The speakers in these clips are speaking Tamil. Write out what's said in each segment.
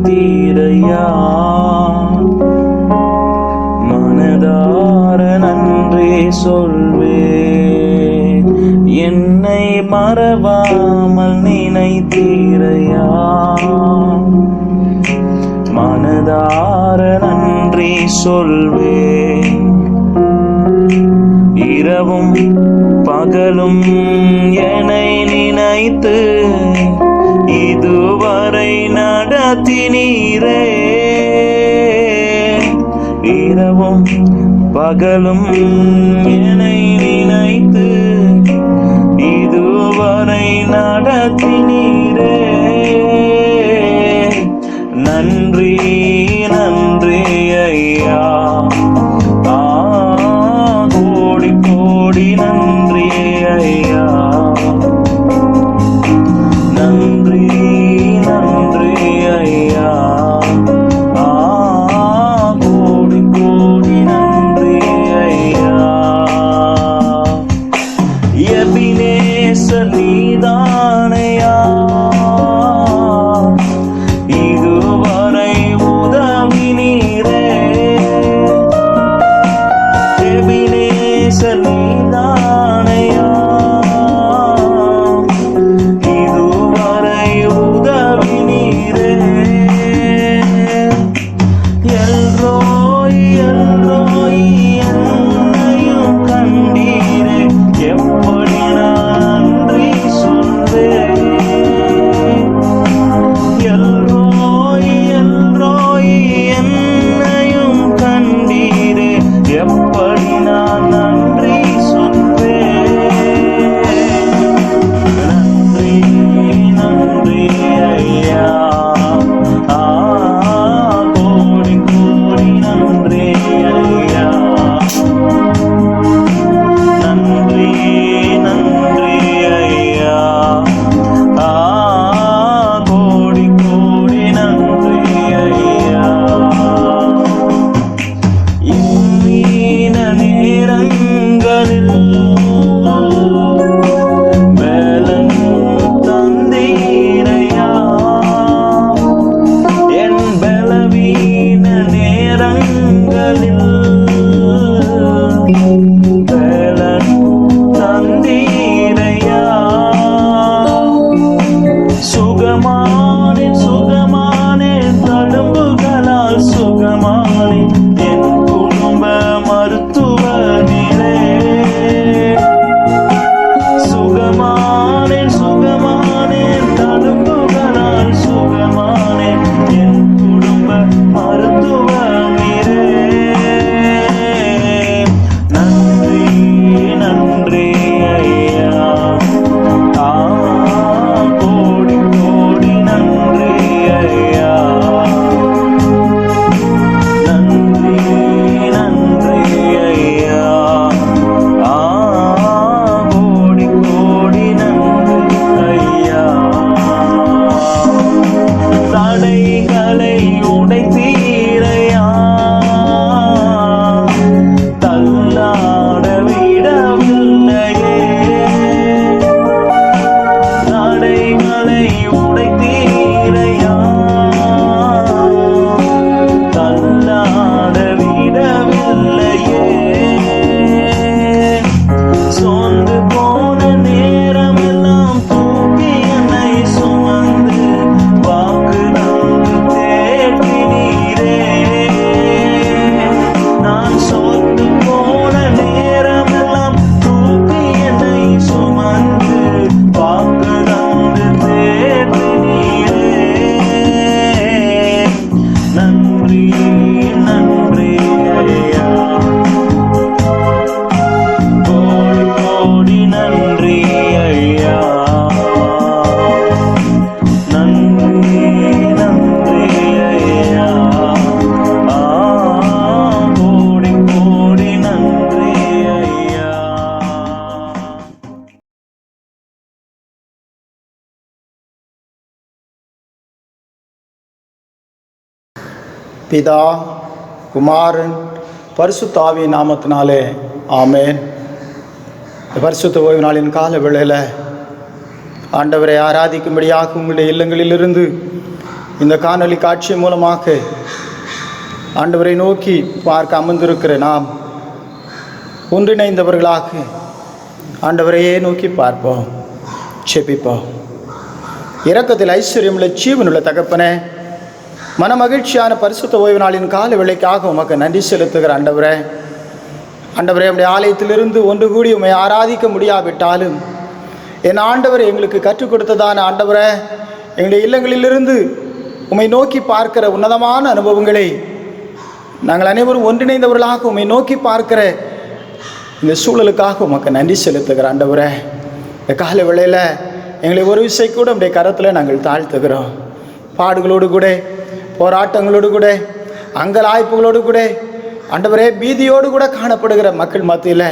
நினைத்தீரையா, மனதார நன்றி சொல்வேன். என்னை மறவாமல் நினைத்தீரையா, மனதார நன்றி சொல்வேன். இரவும் பகலும் என்னை நினைத்து இதுவரை நடத்தினீரே. இரவும் பகலும் என்னை நினைத்து இதுவரை நடத்தினீரே. நன்றி நன்றி ஐயா, கோடி கோடி நன்றி ஐயா. நன்றி நன்றி ஐயா, கோடி கோடி நன்றி ஐயா. எபினேசர் நீதானையா, இதுவரை உதவினீரே. எபினேசர் நீதானையா, இதுவரை உதவினீரே. எல்ரோய் எல்ரோய் என்னையும் கண்டீரே. எப்படி நான் நன்றி சொல்வேன். எல்ரோய் எல்ரோய் என்னையும் கண்டீரே. எப்படி நான் நன்றி சொல்வேன். நன்றி நன்றி ஐயா, கோடி கோடி நன்றி ஐயா. நன்றி நன்றி ஐயா, கோடி கோடி நன்றி ஐயா. இன்னீன நேரங்களில் பலன் தந்தீரையா, என் பலவீன நேரங்களில் பலன் தந்தீரையா. சுகமானேன் சுகமானேன் தழும்புகளால் சுகமானேன். என் குடும்ப மருத்துவனிலே சுகமானேன் சுகமானேன் தழும்புகளால் சுகமானேன். என் குடும்ப மருத்துவனிலே. நன்றி நன்றி ஐயா, கோடி கோடி நன்றி ஐயா. நன்றி நன்றி ஐயா, கோடி கோடி நன்றி ஐயா. தடைகளை உடைத்தீரையா, தள்ளாட விடவில்லையே. தடைகளை உடைத்தீரையா, தள்ளாட விடவில்லையே. சோர்ந்து போன நேரமெல்லாம் தூக்கி என்னை சுமந்து வாக்கு தந்து தேற்றினீரே. நான் சோர்ந்து போன நேரமெல்லாம் தூக்கி என்னை சுமந்து வாக்கு தந்து தேற்றினீரே. நன்றி நன்றி ஐயா, கோடி கோடி நன்றி ஐயா. நன்றி நன்றி ஐயா, கோடி கோடி நன்றி ஐயா. பிதா குமாரன் பரிசுத்த ஆவியின் நாமத்தினாலே ஆமென். பரிசுத்த ஓய்வு நாளின் கால வேளையில் ஆண்டவரை ஆராதிக்கும்படியாக உங்களுடைய இல்லங்களிலிருந்து இந்த காணொளி காட்சி மூலமாக ஆண்டவரை நோக்கி பார்க்க அமர்ந்திருக்கிற நாம் ஒன்றிணைந்தவர்களாக ஆண்டவரையே நோக்கி பார்ப்போம், செபிப்போம். இரக்கத்தில் ஐஸ்வர்யமுள்ள ஜீவனுள்ள தகப்பனே, மனமகிழ்ச்சியான பரிசுத்த ஓய்வு நாளின் கால வேளைக்காக உமக்கு நன்றி செலுத்துகிற ஆண்டவரே, உம்முடைய ஆலயத்திலிருந்து ஒன்று கூடி உம்மை ஆராதிக்க முடியாவிட்டாலும் என் ஆண்டவர் எங்களுக்கு கற்றுக் கொடுத்ததான ஆண்டவரே, எங்களுடைய இல்லங்களிலிருந்து உம்மை நோக்கி பார்க்கிற உன்னதமான அனுபவங்களை நாங்கள் அனைவரும் ஒன்றிணைந்தவர்களாக உம்மை நோக்கி பார்க்கிற இந்த சூழலுக்காக உமக்கு நன்றி செலுத்துகிற ஆண்டவரே, இந்த கால வேளையில் எங்களை ஒரு விசை கூட உம்முடைய கரத்தில் நாங்கள் தாழ்த்துகிறோம். பாடுகளோடு கூட, போராட்டங்களோடு கூட, அங்கலாய்ப்புகளோடு கூட, ஆண்டவரே பீதியோடு கூட காணப்படுகிற மக்கள் மத்தியில்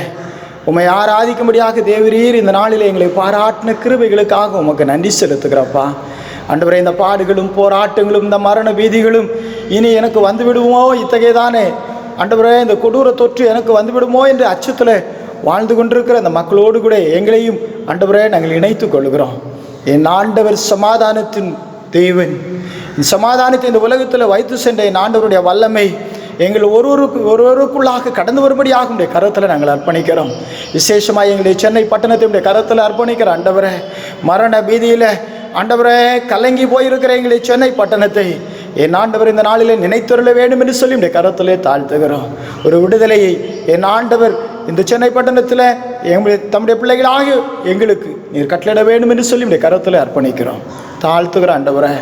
உம்மை ஆராதிக்கும்படியாக தேவரீர் இந்த நாளில் எங்களை பாராட்டின கிருபைகளுக்காக உமக்கு நன்றி செலுத்துகிறப்பா. ஆண்டவரே, இந்த பாடுகளும் போராட்டங்களும் இந்த மரண பீதிகளும் இனி எனக்கு வந்துவிடுமோ, இத்தகையதானே ஆண்டவரே இந்த கொடூர தொற்று எனக்கு வந்துவிடுமோ என்று அச்சத்தில் வாழ்ந்து கொண்டிருக்கிற அந்த மக்களோடு கூட எங்களையும் ஆண்டவரே நாங்கள் இணைத்து கொள்கிறோம். என் ஆண்டவர் சமாதானத்தின் தேவன், இந்த சமாதானத்தை இந்த உலகத்தில் வைத்து சென்ற என் ஆண்டவருடைய வல்லமை எங்கள் ஒருவருக்குள்ளாக கடந்து வரும்படியாக உடைய கரத்தில் நாங்கள் அர்ப்பணிக்கிறோம். விசேஷமாக எங்களுடைய சென்னை பட்டணத்தினுடைய கரத்தில் அர்ப்பணிக்கிற ஆண்டவரே, மரண பீதியில் ஆண்டவரே கலங்கி போயிருக்கிற எங்களுடைய சென்னை பட்டணத்தை என் ஆண்டவர் இந்த நாளில் நினைத்தருள வேண்டும் என்று சொல்லி உடைய கரத்திலே தாழ்த்துகிறோம். ஒரு விடுதலையை என் ஆண்டவர் இந்த சென்னை பட்டணத்தில் தம்முடைய பிள்ளைகளாக எங்களுக்கு நீர் கட்டளிட வேண்டும் என்று சொல்லி உடைய கரத்தில் அர்ப்பணிக்கிறோம். தாழ்த்துகிற ஆண்டவரை,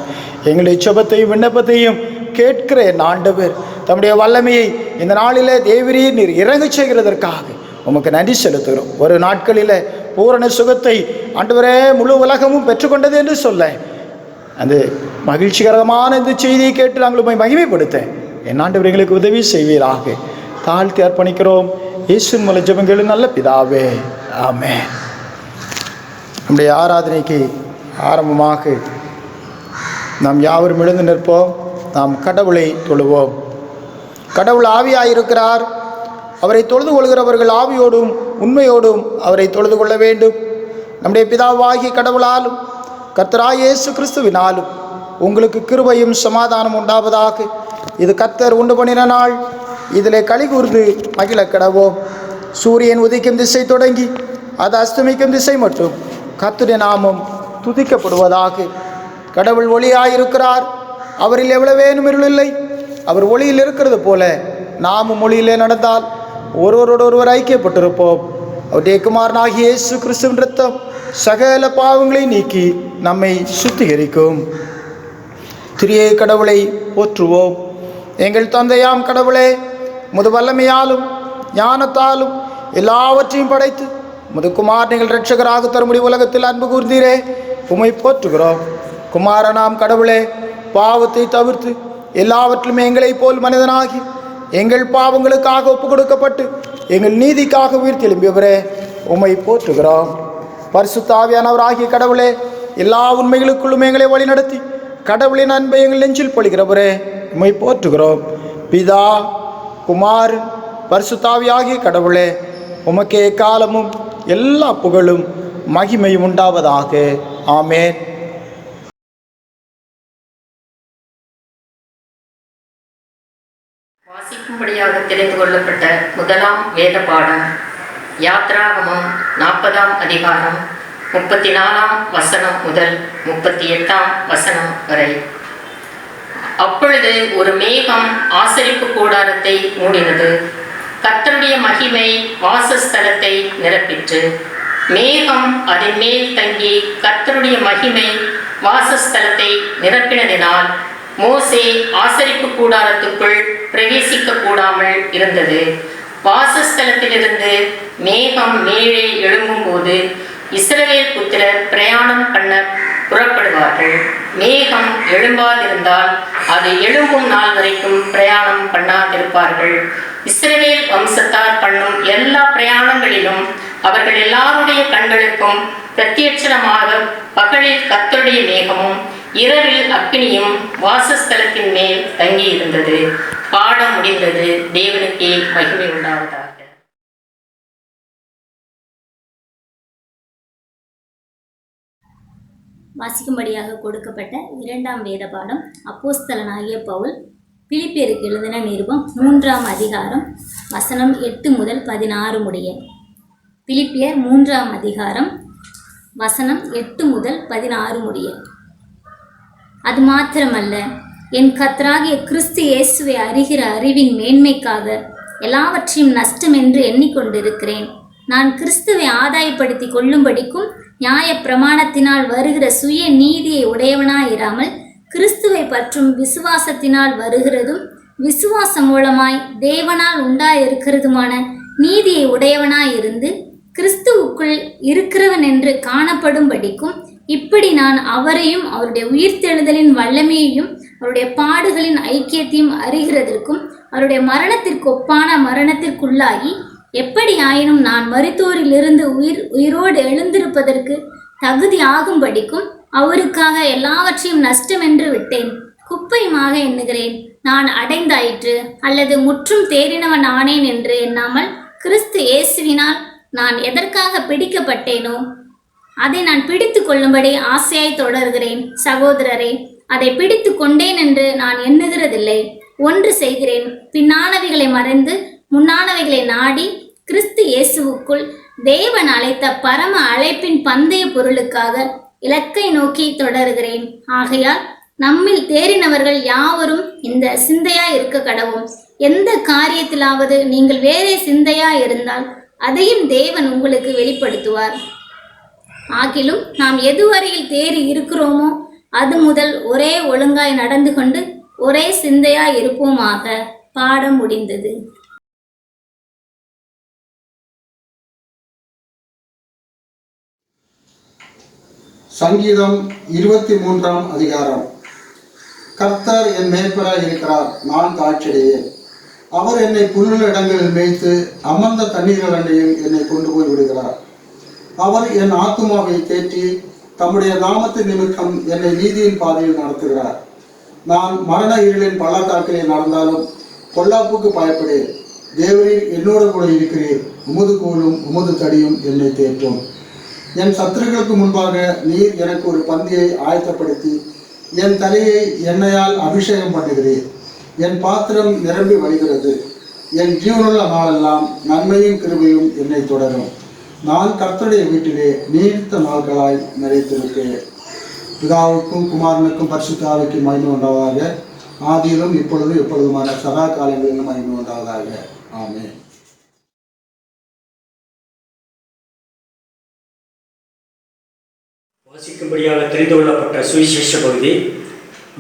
எங்களுடைய ஜெபத்தையும் விண்ணப்பத்தையும் கேட்கிற என் ஆண்டவர் தம்முடைய வல்லமையை இந்த நாளில் தேவரீர் நீர் இறங்க செய்கிறதற்காக உமக்கு நன்றி செலுத்துகிறோம். ஒரு நாட்களில் பூரண சுகத்தை ஆண்டவரே முழு உலகமும் பெற்றுக்கொண்டது என்று சொல்ல அந்த மகிழ்ச்சிகரமான இந்த செய்தியை கேட்டு நாங்கள் உம்மை மகிமைப்படுத்த என் ஆண்டவர் எங்களுக்கு உதவி செய்வீராக தாழ்த்தி அர்ப்பணிக்கிறோம். இயேசுவின் மூலம் ஜெபங்களும் நல்ல பிதாவே, ஆமென். நம்முடைய ஆராதனைக்கு ஆரம்பமாக நாம் யாவரும் எழுந்து நிற்போம். நாம் கடவுளை தொழுவோம். கடவுள் ஆவியாயிருக்கிறார். அவரை தொழுது கொள்கிறவர்கள் ஆவியோடும் உண்மையோடும் அவரை தொழுது கொள்ள வேண்டும். நம்முடைய பிதாவாகிய கடவுளாலும் கர்த்தராகிய இயேசு கிறிஸ்துவினாலும் உங்களுக்கு கிருபையும் சமாதானம் உண்டாவதாக. இது கர்த்தர் உண்டு பண்ணின நாள், இதிலே களி கூர்ந்து மகிழ கடவோம். சூரியன் உதிக்கும் திசை தொடங்கி அது அஸ்தமிக்கும் திசை மட்டும் கர்த்தருடைய நாமம் துதிக்கப்படுவதாக. கடவுள் ஒளியாயிருக்கிறார். அவரில் எவ்வளவேனும் இருள் இல்லை. அவர் ஒளியில் இருக்கிறது போல நாமும் ஒளியிலே நடந்தால் ஒருவரோடு ஒருவர் ஐக்கியப்பட்டிருப்போம். அவருடைய குமாரனாகிய இயேசு கிறிஸ்துவின் இரத்தம் சகல பாவங்களை நீக்கி நம்மை சுத்திகரிக்கும். திரியே கடவுளை போற்றுவோம். எங்கள் தந்தையாம் கடவுளே, முது வல்லமையாலும் ஞானத்தாலும் எல்லாவற்றையும் படைத்து முது குமார் நீங்கள் இரட்சகராக தரும்படி உலகத்தில் அன்பு கூர்ந்தீரே, உம்மை போற்றுகிறோம். குமாரனாம் கடவுளே, பாவத்தை தவிர்த்து எல்லாவற்றிலும் எங்களைப் போல் மனிதனாகி எங்கள் பாவங்களுக்காக ஒப்பு கொடுக்கப்பட்டு எங்கள் நீதிக்காக உயிர் எழும்பியவரே, உம்மை போற்றுகிறோம். பரிசுத்த ஆவியானவராகிய கடவுளே, எல்லா உண்மைகளுக்குள்ளும் எங்களை வழிநடத்தி கடவுளின் அன்பை எங்கள் நெஞ்சில் பொழிகிறவரே, உம்மை போற்றுகிறோம். பிதா, குமார், பரிசுத்த ஆவியாகிய கடவுளே, உமக்கே காலமும் எல்லா புகழும் மகிமையும் உண்டாவதாக. ஆமென். வாசிக்கும்படியாக தெரிந்து கொள்ளப்பட்ட முதலாம் வேத பாடம் யாத்ராகமம் 40ஆம் அதிகாரம் 34ஆம் வசனம் முதல் 38ஆம் வசனம் வரை. அப்பொழுது ஒரு மேகம் ஆசரிப்பு கூடாரத்தை மூடினது. கர்த்தருடைய மகிமை வாசஸ்தலத்தை நிரப்பிற்று. மேகம் அதன் மேல் தங்கி கர்த்தருடைய மகிமை வாசஸ்தலத்தை நிரப்பினதினால் மோசே ஆசரிப்பு கூடாரத்துக்குள் பிரவேசிக்க கூடாமல் இருந்தது. வாசஸ்தலத்திலிருந்து மேகம் மேலே எழும்பும் போது இஸ்ரவேல் புத்திரர் பிரயாணம் பண்ண புறப்படுவார்கள். மேகம் எழும்பாதிருந்தால் அது எழும்பும் நாள் வரைக்கும் பிரயாணம் பண்ணாதிருப்பார்கள். இஸ்ரவேல் வம்சத்தார் பண்ணும் எல்லா பிரயாணங்களிலும் அவர்கள் எல்லாருடைய கண்களுக்கும் பிரத்யட்சணமாக பகலில் கர்த்தருடைய மேகமும் இரவில் அக்கினியும் வாசஸ்தலத்தின் மேல் தங்கி இருந்தது. பாடம் முடிந்தது. தேவனுக்கே மகிமை உண்டாவதாக. வாசிக்கும்படியாக கொடுக்கப்பட்ட 2ஆம் வேத பாடம் அப்போஸ்தலனாகிய பவுல் பிலிப்பியருக்கு எழுதின நிருபம் 3ஆம் அதிகாரம் வசனம் 8 முதல் 16 முடிய. பிலிப்பியர் 3ஆம் அதிகாரம் வசனம் 8 முதல் 16 முடிய. அது மாத்திரமல்ல, என் கர்த்தராகிய கிறிஸ்து இயேசுவை அறிகிற அறிவின் மேன்மைக்காக எல்லாவற்றையும் நஷ்டம் என்று எண்ணிக்கொண்டிருக்கிறேன். நான் கிறிஸ்துவை ஆதாயப்படுத்தி கொள்ளும்படிக்கும் நியாய பிரமாணத்தினால் வருகிற சுய நீதியை உடையவனாயிராமல் கிறிஸ்துவை பற்றும் விசுவாசத்தினால் வருகிறதும் விசுவாசம் மூலமாய் தேவனால் உண்டாயிருக்கிறதுமான நீதியை உடையவனாயிருந்து கிறிஸ்துவுக்குள் இருக்கிறவன் என்று காணப்படும்படிக்கும் இப்படி நான் அவரையும் அவருடைய உயிர்த்தெழுதலின் வல்லமையையும் அவருடைய பாடுகளின் ஐக்கியத்தையும் அறிகிறதற்கும் அவருடைய மரணத்திற்கு ஒப்பான மரணத்திற்குள்ளாகி எப்படி ஆயினும் நான் மரித்தோரிலிருந்து உயிரோடு எழுந்திருப்பதற்கு தகுதி ஆகும்படிக்கும் அவருக்காக எல்லாவற்றையும் நஷ்டம் என்று விட்டேன், குப்பையுமாக எண்ணுகிறேன். நான் அடைந்தாயிற்று அல்லது முற்றும் தேறினவன் ஆனேன் என்று எண்ணாமல் கிறிஸ்து இயேசுவினால் நான் எதற்காக பிடிக்கப்பட்டேனோ அதை நான் பிடித்து கொள்ளும்படி ஆசையாய் தொடர்கிறேன். சகோதரரே, அதை பிடித்து கொண்டேன் என்று நான் எண்ணுகிறதில்லை. ஒன்று செய்கிறேன், பின்னானவைகளை மறைந்து முன்னானவைகளை நாடி கிறிஸ்து இயேசுவுக்குள் தேவன் அழைத்த பரம அழைப்பின் பந்தய பொருளுக்காக இலக்கை நோக்கி தொடர்கிறேன். ஆகையால் நம்மில் தேறினவர்கள் யாவரும் இந்த சிந்தையாய் இருக்க கடவும். எந்த காரியத்திலாவது நீங்கள் வேறே சிந்தையாய் இருந்தால் அதையும் தேவன் உங்களுக்கு வெளிப்படுத்துவார். ஆகிலும் நாம் எதுவரையில் தேறி இருக்கிறோமோ அது முதல் ஒரே ஒழுங்காய் நடந்து கொண்டு ஒரே சிந்தையாய் இருப்போமாக. பாடம் முடிந்தது. சங்கீதம் 23ஆம் அதிகாரம். கர்த்தர் என் மேய்ப்பராய் இருக்கிறார், நான் தாழ்ச்சியடையேன். அவர் என்னை புல்லுள்ள இடங்களில் மேய்த்து அமர்ந்த தண்ணீர்கள் அண்டையில் என்னை கொண்டு போய் விடுகிறார். அவர் என் ஆத்துமாவை தேற்றி தம்முடைய நாமத்தின் நிமித்தம் என்னை நீதியின் பாதையில் நடத்துகிறார். நான் மரண இருளின் பள்ளத்தாக்கிலே நடந்தாலும் பொல்லாப்புக்கு பயப்படேன். தேவரீர் என்னோடு கூட இருக்கிறீர். உமது கோலும் உமது தடியும் என்னை தேற்றும். என் சத்துருக்களுக்கு முன்பாக நீர் எனக்கு ஒரு பந்தியை ஆயத்தப்படுத்தி என் தலையை எண்ணெயால் அபிஷேகம் பண்ணுகிறீர். என் பாத்திரம் நிரம்பி வழிகிறது. என் ஜீவனுள்ள நாளெல்லாம் நன்மையும் கிருபையும் என்னை தொடரும். நான் கர்த்தருடைய வீட்டிலே நீடித்த நாட்களாய் நிறைத்திருக்கிறேன். பிதாவுக்கும் குமாரனுக்கும் பரிசுத்த ஆவிக்கும் மகிமை உண்டாவதாக. ஆதியிலும் இப்பொழுதும் எப்பொழுதுமான சதா காலங்களிலும் மகிமை உண்டாவதாக. ஆமென். வாசிக்கும்படியாக தெரிந்து கொள்ளப்பட்ட சுவிசேஷ பகுதி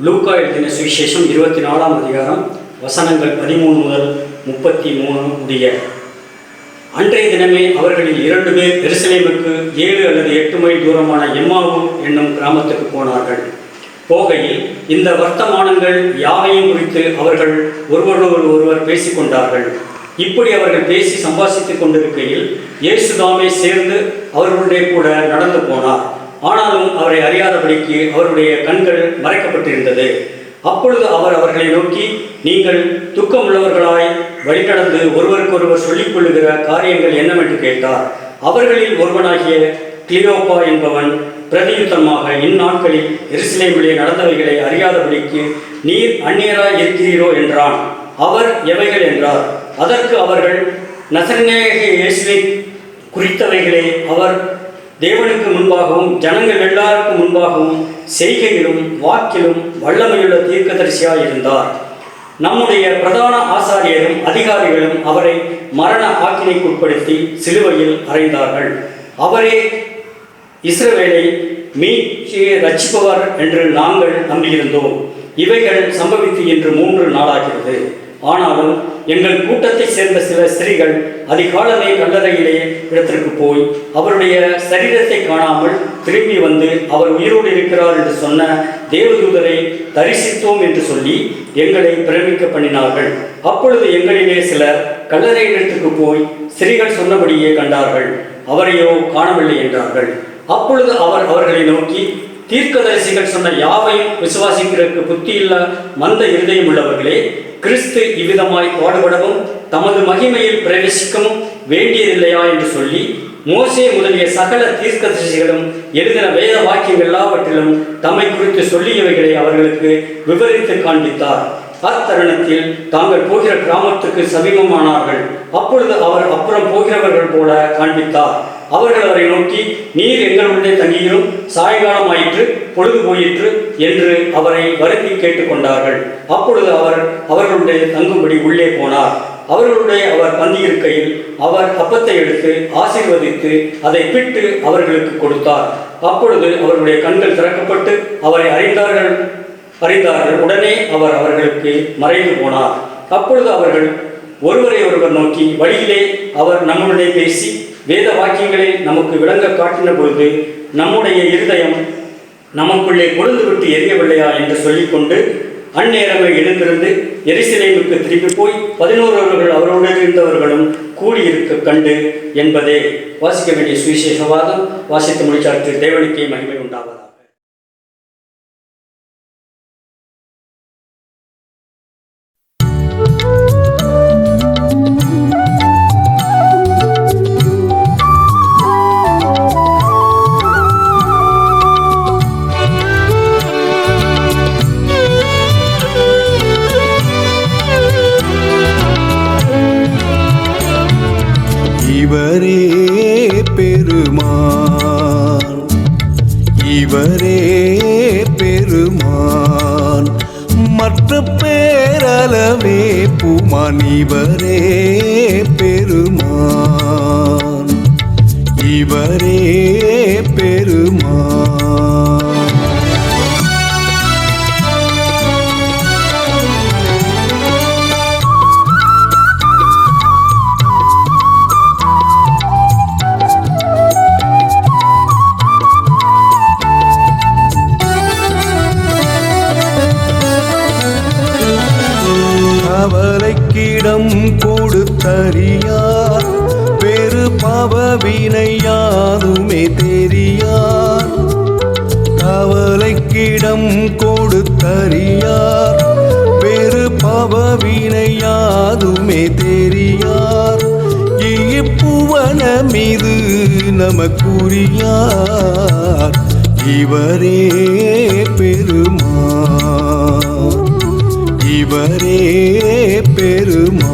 லூக்கா எழுதின சுவிசேஷம் 24ஆம் அதிகாரம் வசனங்கள் 13 முதல் 33 முடிய. அன்றைய தினமே அவர்களில் 2 பேர் எருசலேமுக்கு 7 அல்லது 8 மைல் தூரமான எம்மாவு என்னும் கிராமத்துக்கு போனார்கள். போகையில் இந்த வர்த்தமானங்கள் யாவையும் குறித்து அவர்கள் ஒருவரோடு ஒருவர் பேசிக்கொண்டார்கள். இப்படி அவர்கள் பேசி சம்பாஷித்துக் கொண்டிருக்கையில் இயேசுதாமே சேர்ந்து அவர்களுடைய கூட நடந்து போனார். ஆனாலும் அவரை அறியாதபடிக்கு அவருடைய கண்கள் மறைக்கப்பட்டிருந்தது. அப்பொழுது அவர் அவர்களை நோக்கி, நீங்கள் துக்கமுள்ளவர்களாய் வழிநடந்து ஒருவருக்கொருவர் சொல்லிக் கொள்ளுகிற காரியங்கள் என்னவென்று கேட்டார். அவர்களில் ஒருவனாகிய கிளியோப்பா என்பவன் பிரதியுத்தமாக, இந்நாட்களில் எருசலேமிலே நடந்தவைகளை அறியாதபடிக்கு நீர் அந்நியராய் இருக்கிறீரோ என்றான். அவர் எவைகள் என்றார். அதற்கு அவர்கள், நசரேயனாகிய இயேசுவை குறித்தவைகளே அவர் தேவனுக்கு முன்பாகவும் ஜனங்கள் எல்லாருக்கும் முன்பாகவும் செய்கையிலும் வாக்கிலும் வல்லமையுள்ள தீர்க்கதரிசியாய் இருந்தார். நம்முடைய பிரதான ஆசாரியரும் அதிகாரிகளும் அவரை மரண ஆக்கினைக்குட்படுத்தி சிலுவையில் அறைந்தார்கள். அவரே இஸ்ரவேலை மீட்சி ரட்சிப்பவர் என்று நாங்கள் நம்பியிருந்தோம். இவைகள் சம்பவித்து இன்று 3 நாளாகிறது. ஆனாலும் எங்கள் கூட்டத்தை சேர்ந்த சில ஸ்திரீகள் அதிகாலமே கல்லறையிலே இடத்திற்கு போய் அவருடைய சரீரத்தை காணாமல் திரும்பி வந்து அவர் உயிரோடு இருக்கிறார் என்று சொன்ன தேவதூதரை தரிசித்தோம் என்று சொல்லி எங்களை பிரமிக்க பண்ணினார்கள். அப்பொழுது எங்களிலே சிலர் கல்லறை இடத்துக்கு போய் ஸ்திரீகள் சொன்னபடியே கண்டார்கள், அவரையோ காணவில்லை என்றார்கள். அப்பொழுது அவர் அவர்களை நோக்கி, தீர்க்கதரிசிகள் சொன்ன யாவையும் விசுவாசிக்கிறதுக்கு புத்தியில்ல மந்த இருதயம் உள்ளவர்களே, கிறிஸ்து இவ்விதமாய் பாடுபடவும் தமது மகிமையில் பிரவேசிக்கவும் வேண்டியதில்லையா என்று சொல்லி மோசே முதலிய சகல தீர்க்கதரிசிகளும் எழுதின வேத வாக்கியங்கள் எல்லாவற்றிலும் தம்மை குறித்து சொல்லியவைகளை அவர்களுக்கு விவரித்து காண்பித்தார். அத்தருணத்தில் தாங்கள் போகிற கிராமத்துக்கு சமீபமானார்கள். அப்பொழுது அவர் அப்புறம் போகிறவர்கள் போல காண்பித்தார். அவர்கள் அவரை நோக்கி, நீர் எங்களுடைய தங்கியிலும் சாயங்காலம் ஆயிற்று, பொழுது போயிற்று என்று அவரை வருந்தி கேட்டுக்கொண்டார்கள். அப்பொழுது அவர் அவர்களுடைய தங்கும்படி உள்ளே போனார். அவர் பந்தியிருக்கையில் அவர் அப்பத்தை எடுத்து ஆசீர்வதித்து அதை பிட்டு அவர்களுக்கு கொடுத்தார். அப்பொழுது அவர்களுடைய கண்கள் திறக்கப்பட்டு அவரை அறிந்தார்கள். உடனே அவர் அவர்களுக்கு மறைந்து போனார். அப்பொழுது அவர்கள் ஒருவரை ஒருவர் நோக்கி, வழியிலே அவர் நம்முடைய பேசி வேத வாக்கியங்களை நமக்கு விளங்க காட்டின பொழுது நம்முடைய இருதயம் நமக்குள்ளே கொழுந்து விட்டு எரியவில்லையா என்று சொல்லிக்கொண்டு அந்நேரமே எழுந்திருந்து எருசலேமுக்கு திரும்பி போய் 11 அவரோடு இருந்தவர்களும் கூடியிருக்க கண்டு என்பதே. வாசிக்க வேண்டிய சுவிசேஷவாதம் வாசித்து முடிச்சாற்று. தேவனுக்கே மகிமை உண்டாவதாக. இவரே பெருமான், இவரே பெருமான், மற்ற பேரளவே பூமான். இவரே பெருமான், இவரே பெருமான். கவலைக்கிடம் கொடுத்தறியார், பெரு பாவவினை யாதுமே தெரியார். கவலைக்கிடம் கொடுத்தறியார், பெரு பாவவினை யாதுமே தெரியார். இப்புவன மீது நமக்குரியார், இவரே பெருமான், இவரே பெருமான்.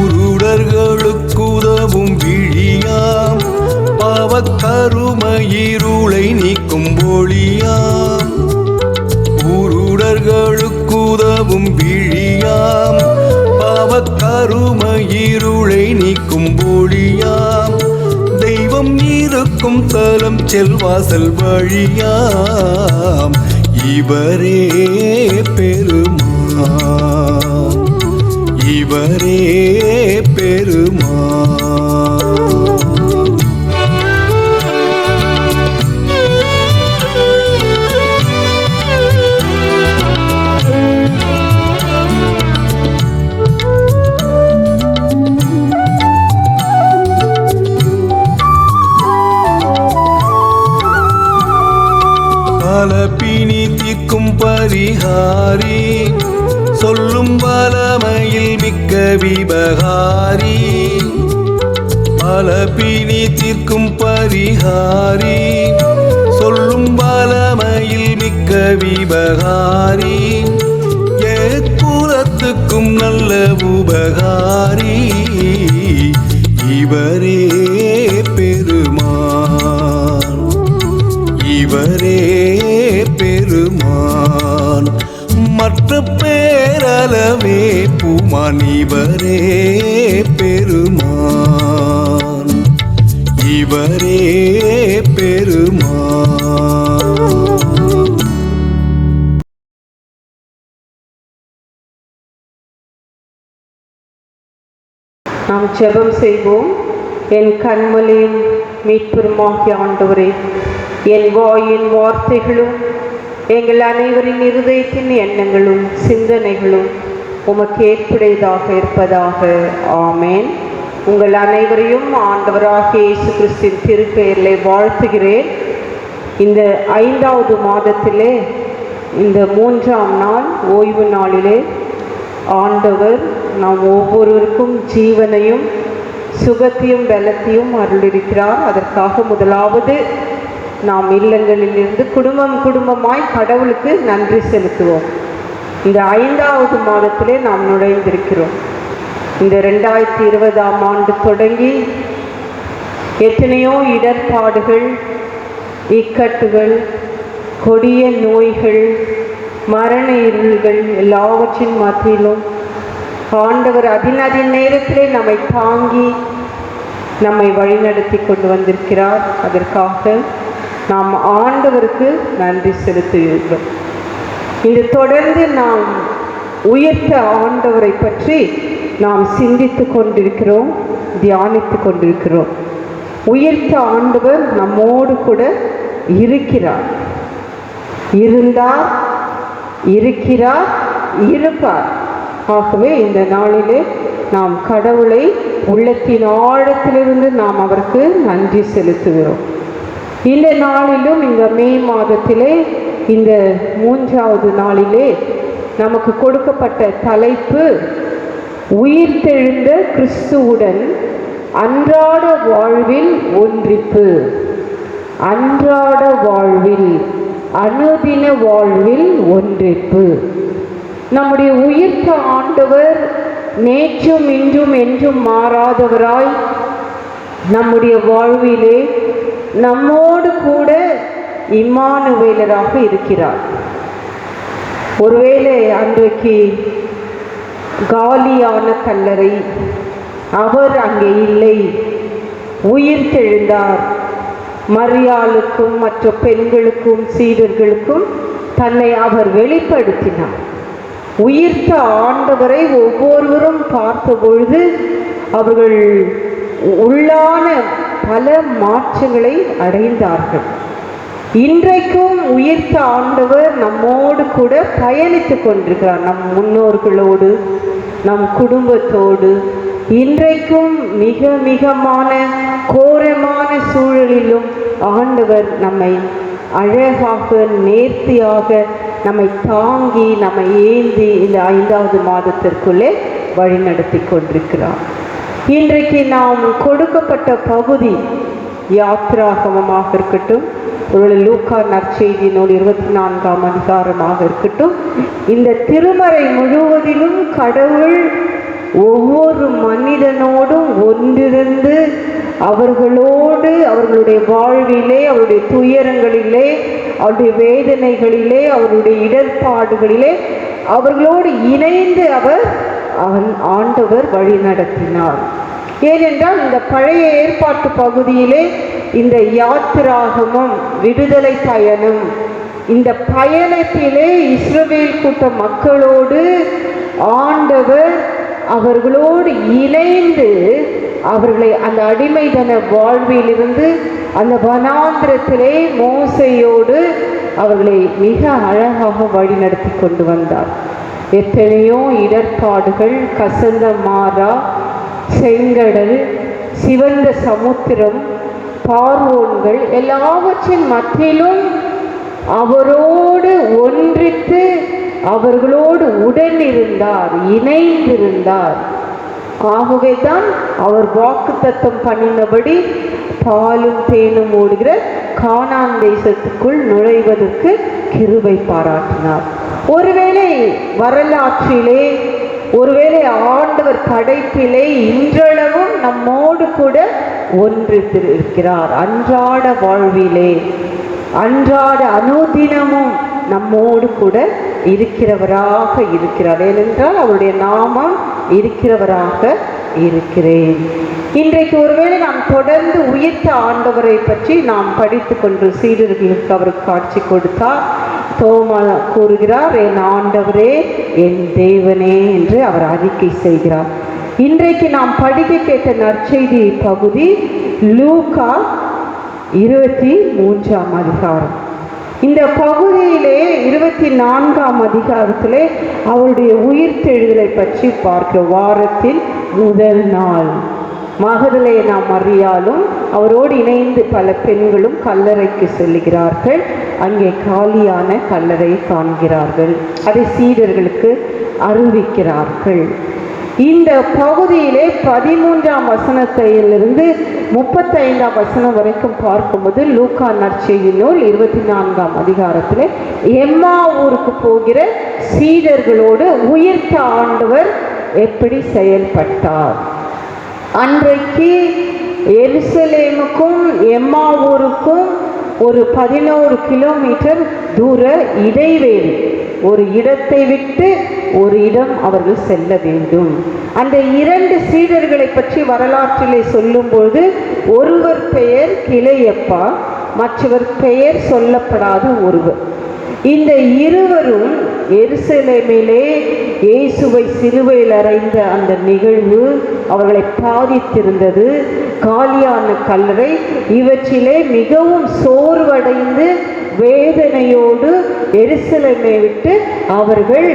உருடர்களுக்குதவும் விழியாம், பாவக்கருமயிருளை நீக்கும் ஒளியாம். உருடர்களுக்குதவும் விழியாம், பாவக்கருமயிருளை நீக்கும் ஒளியாம். தெய்வம் இருக்கும் தலம் செல்வாசல் வழியாம், இவரே பெருமான், இவரே பெருமான். பலபினி தீர்க்கும் பரிகாரி, சொல்லும் வலமையில் மிக்க விபகாரி. பலபினி தீர்க்கும் பரிகாரி, சொல்லும் வலமையில் மிக்க விபகாரி. எக்குலத்துக்கும் நல்ல உபகாரி, இவரே பெருமான், இவரே பெருமான். மற்ற பேரளவே பூமான், இவரே பெருமான், இவரே பெருமான். நாம் ஜெபம் செய்வோம். என் கண்மலையும் மீட்பெருமாகிய ஆண்டவரே, என் வாயின் வார்த்தைகளும் எங்கள் அனைவரின் இருதயத்தின் எண்ணங்களும் சிந்தனைகளும் உமக்கு ஏற்புடையதாக இருப்பதாக. ஆமேன். உங்கள் அனைவரையும் ஆண்டவராகிய இயேசு கிறிஸ்துவின் திருப்பெயரிலே வாழ்த்துகிறேன். இந்த 5வது மாதத்திலே இந்த 3ஆம் நாள் ஓய்வு நாளிலே ஆண்டவர் நாம் ஒவ்வொருவருக்கும் ஜீவனையும் சுகத்தையும் பலத்தையும் அருளிருக்கிறார். அதற்காக முதலாவது நாம் இல்லங்களிலிருந்து குடும்பமாய் கடவுளுக்கு நன்றி செலுத்துவோம். இந்த 5வது மாதத்திலே நாம் நுழைந்திருக்கிறோம். இந்த 2020ஆம் ஆண்டு தொடங்கி எத்தனையோ இடர்பாடுகள், இக்கட்டுகள், கொடிய நோய்கள், மரண இருள்கள் எல்லாவற்றின் மத்தியிலும் ஆண்டவர் அதின் நேரத்திலே நம்மை தாங்கி நம்மை வழிநடத்தி கொண்டு வந்திருக்கிறார். அதற்காக நாம் ஆண்டவருக்கு நன்றி செலுத்துகிறோம். இது தொடர்ந்து நாம் உயர்த்த ஆண்டவரை பற்றி நாம் சிந்தித்து கொண்டிருக்கிறோம், தியானித்து கொண்டிருக்கிறோம். உயர்த்த ஆண்டவர் நம்மோடு கூட இருக்கிறார், இருந்தார், இருக்கிறார், இருப்பார். ஆகவே இந்த நாளிலே நாம் கடவுளை உள்ளத்தின் ஆழத்திலிருந்து நாம் அவருக்கு நன்றி செலுத்துகிறோம். இந்த நாளிலும் இந்த மே மாதத்திலே இந்த 3வது நாளிலே நமக்கு கொடுக்கப்பட்ட தலைப்பு உயிர்த்தெழுந்த கிறிஸ்துவுடன் அன்றாட வாழ்வில் ஒன்றிப்பு. அன்றாட வாழ்வில், அனுதின வாழ்வில் ஒன்றிப்பு. நம்முடைய உயிர்த்த ஆண்டவர் நேற்றும் இன்றும் என்றும் மாறாதவராய் நம்முடைய வாழ்விலே நம்மோடு கூட இம்மானுவேலராக இருக்கிறார். ஒருவேளை அன்றைக்கு காலியான கல்லறை, அவர் அங்கே இல்லை, உயிர்த்தெழுந்தார். மரியாளுக்கும் மற்ற பெண்களுக்கும் சீடர்களுக்கும் தன்னை அவர் வெளிப்படுத்தினார். உயிர்த்த ஆண்டவரை ஒவ்வொருவரும் பார்த்த பொழுது அவர்கள் உள்ளான பல மாற்றங்களை அடைந்தார்கள். இன்றைக்கும் உயிர்த்த ஆண்டவர் நம்மோடு கூட பயணித்து கொண்டிருக்கிறார். நம் முன்னோர்களோடு, நம் குடும்பத்தோடு. இன்றைக்கும் மிகமான கோரமான சூழலிலும் ஆண்டவர் நம்மை அழகாக, நேர்த்தியாக நம்மை தாங்கி, நம்மை ஏந்தி இந்த 5வது மாதத்திற்குள்ளே வழிநடத்தி கொண்டிருக்கிறார். இன்றைக்கு நாம் கொடுக்கப்பட்ட பகுதி யாத்ராகமமாக இருக்கட்டும், ஒரு லூக்கா நற்செய்தி நூல் 24ஆம் அதிகாரமாக இருக்கட்டும், இந்த திருமறை முழுவதிலும் கடவுள் ஒவ்வொரு மனிதனோடும் ஒன்றிருந்து அவர்களோடு, அவர்களுடைய வாழ்விலே, அவருடைய துயரங்களிலே, அவருடைய வேதனைகளிலே, அவருடைய இடர்பாடுகளிலே அவர்களோடு இணைந்து ஆண்டவர் வழி நடத்தினார். ஏனென்றால் இந்த பழைய ஏற்பாட்டு பகுதியிலே இந்த யாத்திராகமம், விடுதலை பயணம், இந்த பயணத்திலே இஸ்ரவேல் கூட்ட மக்களோடு ஆண்டவர் அவர்களோடு இணைந்து அவர்களை அந்த அடிமைதன வாழ்விலிருந்து அந்த வனாந்திரத்திலே மோசையோடு அவர்களை மிக அழகாக வழிநடத்தி கொண்டு வந்தார். எத்தனையோ இடர்பாடுகள், கசந்த மாறா, செங்கடல், சிவந்த சமுத்திரம், பார்வோன்கள் எல்லாவற்றின் மத்தியிலும் அவரோடு ஒன்றித்து அவர்களோடு உடனிருந்தார், இணைந்திருந்தார். ஆகவே தான் அவர் வாக்குத்தத்தம் பண்ணினபடி பாலும் தேனும் ஓடுகிற கானான் தேசத்துக்குள் நுழைவதற்கு கிருபை பாராட்டினார். ஒருவேளை வரலாற்றிலே, ஒருவேளை ஆண்டவர் படைப்பிலே இன்றளவும் நம்மோடு கூட ஒன்றித்திருக்கிறார். அன்றாட வாழ்விலே, அன்றாட அனுதினமும் நம்மோடு கூட இருக்கிறவராக இருக்கிறார். ஏனென்றால் அவருடைய நாமம் இருக்கிறவராக இருக்கிறேன். இன்றைக்கு ஒருவேளை நாம் தொடர்ந்து உயிர்த்த ஆண்டவரை பற்றி நாம் படித்து கொண்டு சீடர்களுக்கு அவருக்கு காட்சி கொடுத்தார். தோமா கூறுகிறார், என் ஆண்டவரே, என் தேவனே என்று அவர் அறிக்கை செய்கிறார். இன்றைக்கு நாம் படிக்க கேட்ட நற்செய்தி பகுதி லூக்கா 23ஆம் அதிகாரம். இந்த பகுதியிலே 24ஆம் அதிகாரத்திலே அவருடைய உயிர்த்தெழுதலை பற்றி பார்க்க வாரத்தின் முதல் நாள் மகதலேனா மரியாளும் அவரோடு இணைந்து பல பெண்களும் கல்லறைக்கு செல்லுகிறார்கள். அங்கே காலியான கல்லறை காண்கிறார்கள். அதை சீடர்களுக்கு அறிவிக்கிறார்கள். இந்த பகுதியிலே 13ஆம் வசனத்திலிருந்து 35ஆம் வசனம் வரைக்கும் பார்க்கும்போது லூக்கா நற்செய்தி நூல் 24ஆம் அதிகாரத்தில் எம்மா ஊருக்கு போகிற சீடர்களோடு உயிர்த்த ஆண்டவர் எப்படி செயல்பட்டார். அன்றைக்கு எருசலேமுக்கும் எம்மா ஊருக்கும் ஒரு 11 கிலோமீட்டர் தூர இடைவேளை. ஒரு இடத்தை விட்டு ஒரு இடம் அவர்கள் செல்ல வேண்டும். அந்த 2 சீடர்களை பற்றி வரலாற்றிலே சொல்லும்போது ஒருவர் பெயர் கிளையப்பா, மற்றவர் பெயர் சொல்லப்படாத ஒருவர். இந்த இருவரும் எருசலேமிலே இயேசுவை சிலுவையில் அறைந்த அந்த நிகழ்வு அவர்களை பாதித்திருந்தது. காலியான கல்லறை, இவற்றிலே மிகவும் சோர்வடைந்து வேதனையோடு எருசலேமை விட்டு அவர்கள்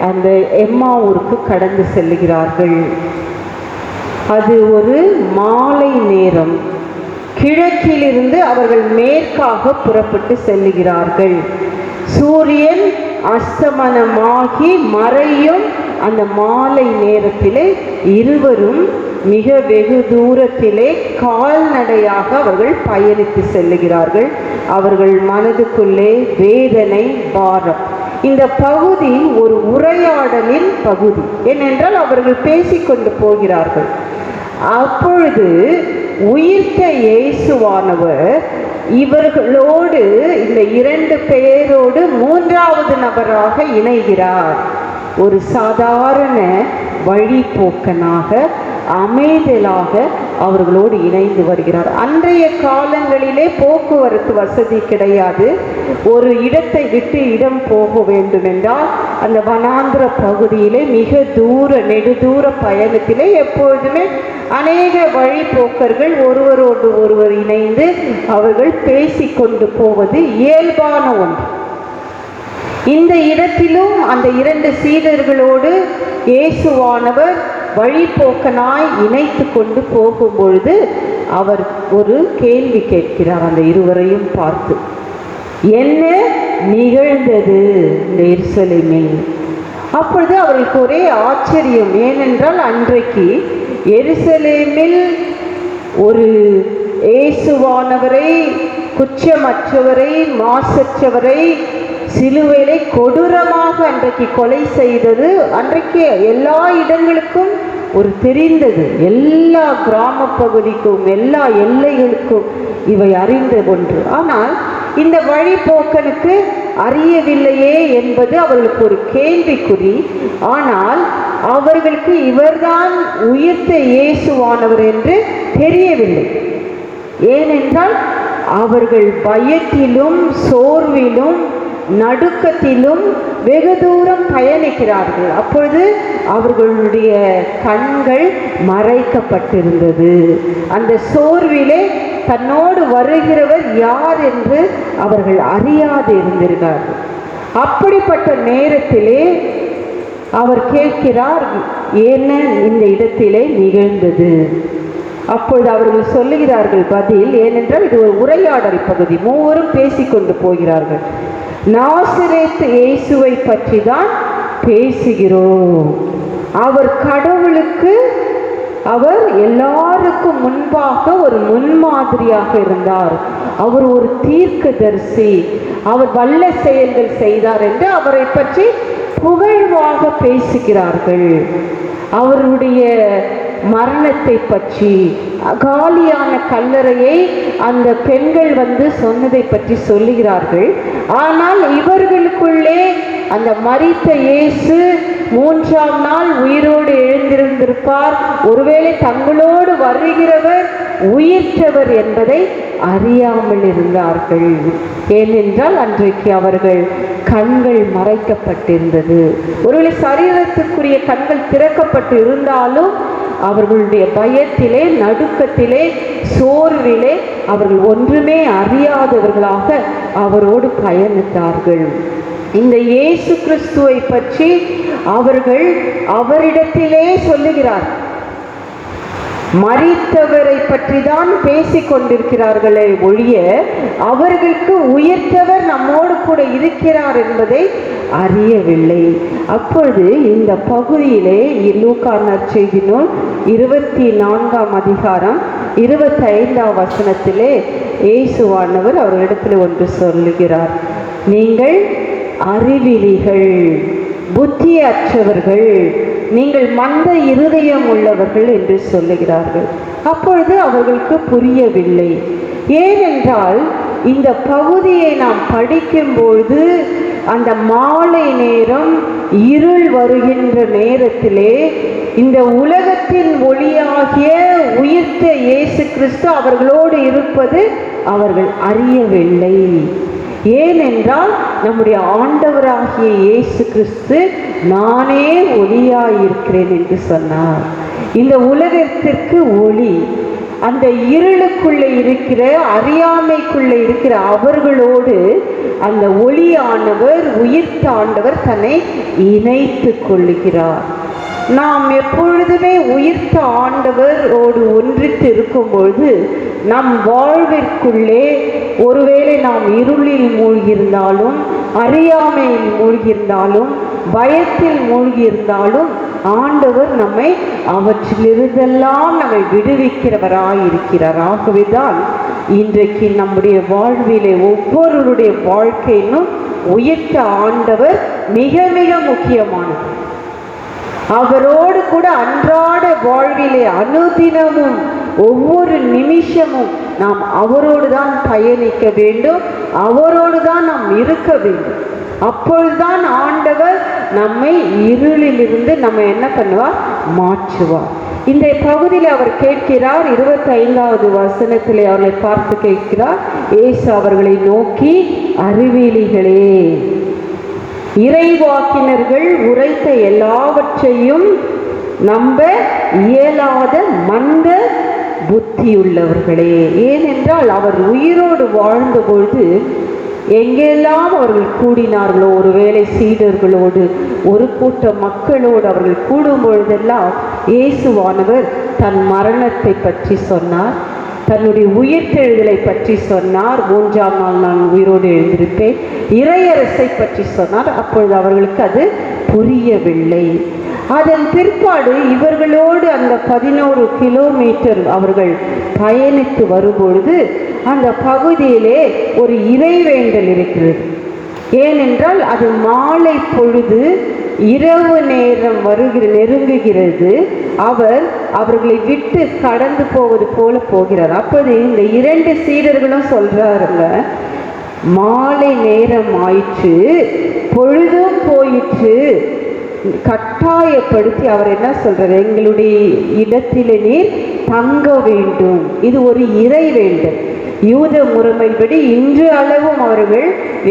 அந்த எம்மாவூருக்கு கடந்து செல்லுகிறார்கள். அது ஒரு மாலை நேரம். கிழக்கிலிருந்து அவர்கள் மேற்காக புறப்பட்டு செல்லுகிறார்கள். சூரியன் அஸ்தமனமாகி மறையும் அந்த மாலை நேரத்திலே இருவரும் மிக வெகு தூரத்திலே கால்நடையாக அவர்கள் பயணித்து செல்லுகிறார்கள். அவர்கள் மனதுக்குள்ளே வேதனை, பாரம். இந்த பகுதி ஒரு உரையாடலின் பகுதி. ஏனென்றால் அவர்கள் பேசிக்கொண்டு போகிறார்கள். அப்பொழுது உயிர்த்த இயேசுவானவர் இவர்களோடு இந்த 2 பேரோடு 3வது நபராக இணைகிறார். ஒரு சாதாரண வழிபோக்கனாக அமைதலாக அவர்களோடு இணைந்து வருகிறார். அன்றைய காலங்களிலே போக்குவரத்து வசதி கிடையாது. ஒரு இடத்தை விட்டு இடம் போக வேண்டும் என்றால் அந்த வனாந்திர பகுதியிலே மிக நெடுதூர பயணத்திலே எப்பொழுதுமே அநேக வழிபோக்கர்கள் ஒருவரோடு ஒருவர் இணைந்து அவர்கள் பேசிக்கொண்டு போவது இயல்பான ஒன்று. இந்த இடத்திலும் அந்த 2 சீடர்களோடு இயேசுவானவர் வழிபோக்கனாய் இணைத்து கொண்டு போகும் பொழுது அவர் ஒரு கேள்வி கேட்கிறார் அந்த இருவரையும் பார்த்து. என்ன நிகழ்ந்தது இந்த எருசலேமில்? அப்பொழுது அவர்களுக்கு ஒரே ஆச்சரியம். ஏனென்றால் அன்றைக்கு எருசலேமில் ஒரு இயேசுவானவரை, குற்றமற்றவரை, மாசற்றவரை சிலுவையிலே கொடூரமாக அன்றைக்கு கொலை செய்தது அன்றைக்கு எல்லா இடங்களுக்கும் ஒரு தெரிந்தது. எல்லா கிராம பகுதிக்கும் எல்லா எல்லைகளுக்கும் இவை அறிந்த ஒன்று. ஆனால் இந்த வழிபோக்கனுக்கு அறியவில்லையே என்பது அவர்களுக்கு ஒரு கேள்விக்குறி. ஆனால் அவர்களுக்கு இவர்தான் உயிர்த்த இயேசுவானவர் என்று தெரியவில்லை. ஏனென்றால் அவர்கள் பயத்திலும் சோர்விலும் நடுக்கத்திலும் வெகு தூரம் பயணிக்கிறார்கள். அப்பொழுது அவர்களுடைய கண்கள் மறைக்கப்பட்டிருந்தது. அந்த சோர்விலே தன்னோடு வருகிறவர் யார் என்று அவர்கள் அறியாது இருந்திருக்கிறார்கள். அப்படிப்பட்ட நேரத்திலே அவர் கேட்கிறார், என்ன இந்த இடத்திலே நிகழ்ந்தது? அப்பொழுது அவர்கள் சொல்லுகிறார்கள் பதில். ஏனென்றால் இது ஒரு உரையாடல் பகுதி. மூவரும் பேசிக்கொண்டு போகிறார்கள். நாசரேத்து இயேசுவை பற்றி தான் பேசுகிறோம். அவர் கடவுளுக்கு, அவர் எல்லாருக்கும் முன்பாக ஒரு முன்மாதிரியாக இருந்தார். அவர் ஒரு தீர்க்கதரிசி, அவர் வல்ல செயல்கள் செய்தார் என்று அவரை பற்றி புகழ்வாக பேசுகிறார்கள். அவருடைய மரணத்தை பற்றி, காலியான கல்லறையை அந்த பெண்கள் வந்து சொன்னதை பற்றி சொல்லுகிறார்கள். ஆனால் இவர்களுக்குள்ளே அந்த மரித்த இயேசு 3ஆம் நாள் உயிரோடு எழுந்திருந்திருப்பார், ஒருவேளை தங்களோடு வருகிறவர் உயிர்த்தவர் என்பதை அறியாமல் இருந்தார்கள். ஏனென்றால் அன்றைக்கு அவர்கள் கண்கள் மறைக்கப்பட்டிருந்தது. ஒருவேளை சரீரத்துக்குரிய கண்கள் திறக்கப்பட்டு இருந்தாலும் அவர்களுடைய பயத்திலே, நடுக்கத்திலே, சோர்விலே அவர்கள் ஒன்றுமே அறியாதவர்களாக அவரோடு பயணித்தார்கள். இந்த இயேசு கிறிஸ்துவை பற்றி அவர்கள் அவரிடத்திலே சொல்லுகிறார். மரித்தவரை பற்றி தான் பேசிக் கொண்டிருக்கிறார்களே ஒழிய அவர்களுக்கு உயிர்த்தவர் நம்மோடு கூட இருக்கிறார் என்பதை அறியவில்லை. அப்பொழுது இந்த பகுதியிலே லூக்கா நற்செய்தி நூல் 24ஆம் அதிகாரம் 25ஆம் வசனத்திலே இயேசுவானவர் அவர்களிடத்தில் ஒன்று சொல்லுகிறார். நீங்கள் அறிவிலிகள், புத்தியற்றவர்கள், நீங்கள் மந்த இருதயம் உள்ளவர்கள் என்று சொல்லுகிறார்கள். அப்பொழுது அவர்களுக்கு புரியவில்லை. ஏனென்றால் இந்த பகுதியை நாம் படிக்கும்போது அந்த மாலை நேரம், இருள் வருகின்ற நேரத்திலே இந்த உலகத்தின் ஒளியாகிய உயிர்த்த இயேசு கிறிஸ்து அவர்களோடு இருப்பது அவர்கள் அறியவில்லை. ஏனென்றால் நம்முடைய ஆண்டவராகிய இயேசு கிறிஸ்து நானே ஒளியாயிருக்கிறேன் என்று சொன்னார். இந்த உலகத்திற்கு ஒளி, அந்த இருளுக்குள்ளே இருக்கிற, அறியாமைக்குள்ளே இருக்கிற அவர்களோடு அந்த ஒளியானவர், உயிர்த்த ஆண்டவர் தன்னை இணைத்து கொள்ளுகிறார். நாம் எப்பொழுதுமே உயிர்த்த ஆண்டவரோடு ஒன்றித்து இருக்கும்பொழுது நம் வாழ்விற்குள்ளே ஒருவேளை நாம் இருளில் மூழ்கியிருந்தாலும், அறியாமையில் மூழ்கியிருந்தாலும், பயத்தில் மூழ்கியிருந்தாலும் ஆண்டவர் நம்மை அவற்றிலிருந்தெல்லாம் நம்மை விடுவிக்கிறவராயிருக்கிறார். ஆகவேதான் இன்றைக்கு நம்முடைய வாழ்விலே ஒவ்வொருவருடைய வாழ்க்கையிலும் உயிர்த்த ஆண்டவர் மிக மிக முக்கியமானது. அவரோடு கூட அன்றாட வாழ்விலே அனுதினமும் ஒவ்வொரு நிமிஷமும் நாம் அவரோடு தான் பயணிக்க வேண்டும், அவரோடு தான் நாம் இருக்க வேண்டும். அப்பொழுதுதான் ஆண்டவர் நம்மை இருளிலிருந்து நம்ம என்ன பண்ணுவார், மாற்றுவார். இந்த பகுதியில் அவர் கேட்கிறார், 25ஆவது வசனத்திலே அவர்களை பார்த்து கேட்கிறார். இயேசு அவர்களை நோக்கி, அறிவிலிகளே, இறைவாக்கினர்கள் உரைத்த எல்லாவற்றையும் நம்ப இயலாத மந்த புத்தியுள்ளவர்களே. ஏனென்றால் அவர் உயிரோடு வாழ்ந்த பொழுது எங்கெல்லாம் அவர்கள் கூடினார்களோ, ஒருவேளை சீடர்களோடு, ஒரு கூட்ட மக்களோடு அவர்கள் கூடும் பொழுதெல்லாம் இயேசுவானவர் தன் மரணத்தை பற்றி சொன்னார், தன்னுடைய உயிர்த்தெழுதலை பற்றி சொன்னார், 3ஆம் நாள் நான் உயிரோடு எழுந்திருப்பேன், இறையரசை பற்றி சொன்னார். அப்பொழுது அவர்களுக்கு அது புரியவில்லை. அதன் பிற்பாடு இவர்களோடு அந்த 11 கிலோமீட்டர் அவர்கள் பயணித்து வரும்பொழுது அந்த பகுதியிலே ஒரு இறைவேண்டல் இருக்கிறது. ஏனென்றால் அது மாலை பொழுது, இரவு நேரம் நெருங்குகிறது. அவர்களை விட்டு கடந்து போவது போல போகிறார். அப்போது இந்த 2 சீடர்களும் சொல்றாருங்க, மாலை நேரம் ஆயிற்று, பொழுதும் போயிற்று. கட்டாயப்படுத்தி அவர் என்ன சொல்றார், எங்களுடைய இடத்திலே நீர் தங்க வேண்டும். இது ஒரு இறை வேண்டல். யூத முறைமைப்படி இன்று அளவும் அவர்கள்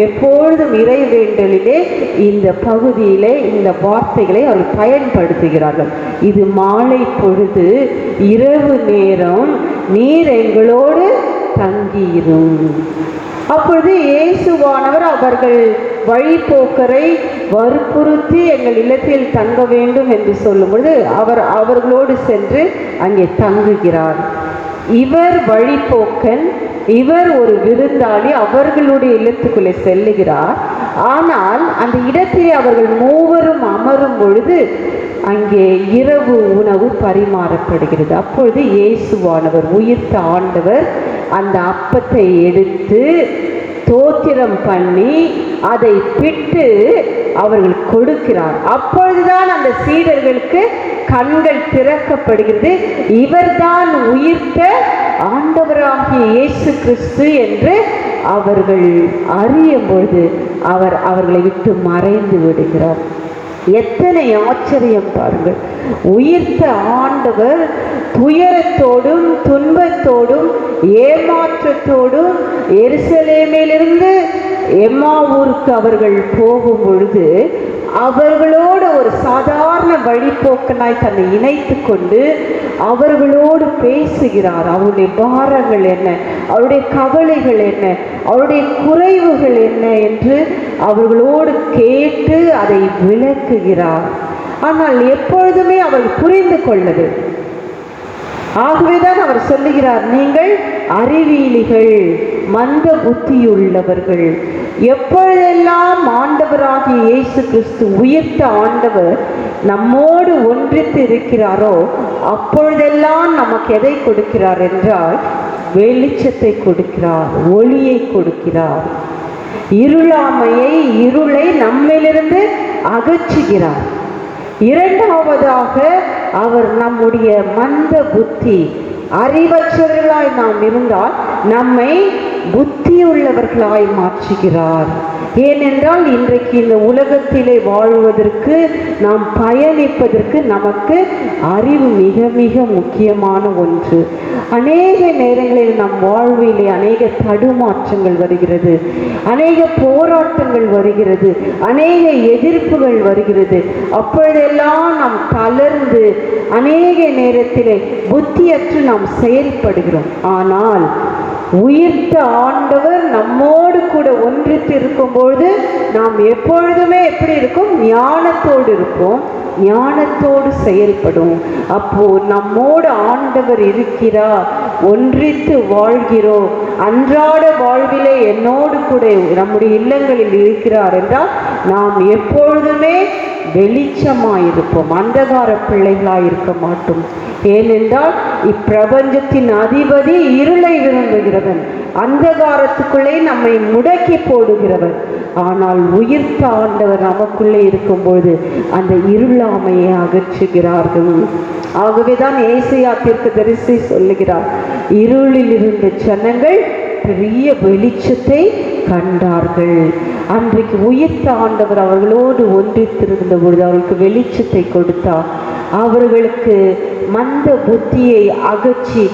எப்பொழுதும் இறை வேண்டலிலே இந்த பகுதியிலே இந்த வார்த்தைகளை அவர்கள் பயன்படுத்துகிறார்கள். இது மாலை பொழுது, இரவு நேரம், நீர் எங்களோடு தங்கியிரும். அப்பொழுது இயேசுவானவர் அவர்கள் வழிபோக்கரை வற்புறுத்தி எங்கள் இல்லத்தில் தங்க வேண்டும் என்று சொல்லும் பொழுது அவர்களோடு சென்று அங்கே தங்குகிறார். இவர் வழிபோக்கன், இவர் ஒரு விருந்தாளி, அவர்களுடைய இல்லத்துக்குள்ளே செல்லுகிறார். ஆனால் அந்த இடத்திலே அவர்கள் மூவரும் அமரும் பொழுது அங்கே இரவு உணவு பரிமாறப்படுகிறது. அப்பொழுது இயேசுவானவர், உயிர்த்த ஆண்டவர், அந்த அப்பத்தை எடுத்து தோத்திரம் பண்ணி அதை பிட்டு அவர்கள் கொடுக்கிறார். அப்பொழுதுதான் அந்த சீடர்களுக்கு கண்கள் திறக்கப்படுகிறது. இவர்தான் உயிர்த்த ஆண்டவராகிய இயேசு கிறிஸ்து என்று அவர்கள் அறியும் பொழுது அவர்களை விட்டு மறைந்து விடுகிறார். எத்தனை ஆச்சரியம் பாருங்கள்! உயிர்த்த ஆண்டவர் துயரத்தோடும் துன்பத்தோடும் ஏமாற்றத்தோடும் எருசலேமிலிருந்து எம்மாவூருக்கு அவர்கள் போகும் பொழுது அவர்களோடு ஒரு சாதாரண வழிபோக்கனாய் தன்னை இணைத்து கொண்டு அவர்களோடு பேசுகிறார். அவருடைய பாரங்கள் என்ன, அவருடைய கவலைகள் என்ன, அவருடைய குறைவுகள் என்ன என்று அவர்களோடு கேட்டு அதை விளக்குகிறார். ஆனால் எப்பொழுதுமே அவர்கள் புரிந்து கொள்ளது. ஆகவேதான் அவர் சொல்லுகிறார், நீங்கள் அறிவியலிகள், மந்த புத்தியுள்ளவர்கள். எப்பொழுதெல்லாம் ஆண்டவராகிய இயேசு கிறிஸ்து உயிர்த்த ஆண்டவர் நம்மோடு ஒன்றித்து இருக்கிறாரோ அப்பொழுதெல்லாம் நமக்கு எதை கொடுக்கிறார் என்றால் வெளிச்சத்தை கொடுக்கிறார், ஒளியை கொடுக்கிறார். இருளை நம்மிலிருந்து அகற்றுகிறார். இரண்டாவதாக அவர் நம்முடைய மந்த புத்தி, அறிவற்றவர்களாய் நாம் இருந்தால் நம்மை புத்தியுள்ளவர்களாய் மாற்றுகிறார். ஏனென்றால் இன்றைக்கு இந்த உலகத்திலே வாழ்வதற்கு, நாம் பயணிப்பதற்கு நமக்கு அறிவு மிக மிக முக்கியமான ஒன்று. அநேக நேரங்களில் நம் வாழ்விலே அநேக தடுமாற்றங்கள் வருகிறது, அநேக போராட்டங்கள் வருகிறது, அநேக எதிர்ப்புகள் வருகிறது. அப்பொழுதெல்லாம் நாம் தளர்ந்து அநேக நேரத்திலே புத்தியற்று நாம் செயல்படுகிறோம். ஆனால் உயிர்த்த ஆண்டவர் நம்மோடு கூட ஒன்றித்து இருக்கும்போது நாம் எப்பொழுதுமே எப்படி இருக்கும்? ஞானத்தோடு இருப்போம், ஞானத்தோடு செயல்படும். அப்போ நம்மோடு ஆண்டவர் இருக்கிறார், ஒன்றித்து வாழ்கிறோம். அன்றாட வாழ்விலே என்னோடு கூட நம்முடைய இல்லங்களில் இருக்கிறார் என்றால் நாம் எப்பொழுதுமே வெளிச்சமாயிருப்போம், அந்தகார பிள்ளைகளாய் இருக்க மாட்டோம். ஏனென்றால் இப்பிரபஞ்சத்தின் அதிபதி இருளை விரும்புகிறவன், அந்தகாரத்துக்குள்ளே நம்மை முடக்கி போடுகிறவன். ஆனால் உயிர்த்த ஆண்டவர் நமக்குள்ளே இருக்கும்போது அந்த இருளாமையை அகற்றுகிறார்கள். ஆகவேதான் ஏசாயா தீர்க்கதரிசி சொல்லுகிறார், இருளில் இருந்த ஜனங்கள் பெரிய வெளிச்சத்தை கண்டார்கள். அன்றைக்கு உயிர்த்த ஆண்டவர் அவர்களோடு ஒன்றித்திருந்த பொழுது அவர்களுக்கு வெளிச்சத்தை கொடுத்தார். அவர்களுக்கு மந்த புத்தியை அகற்றி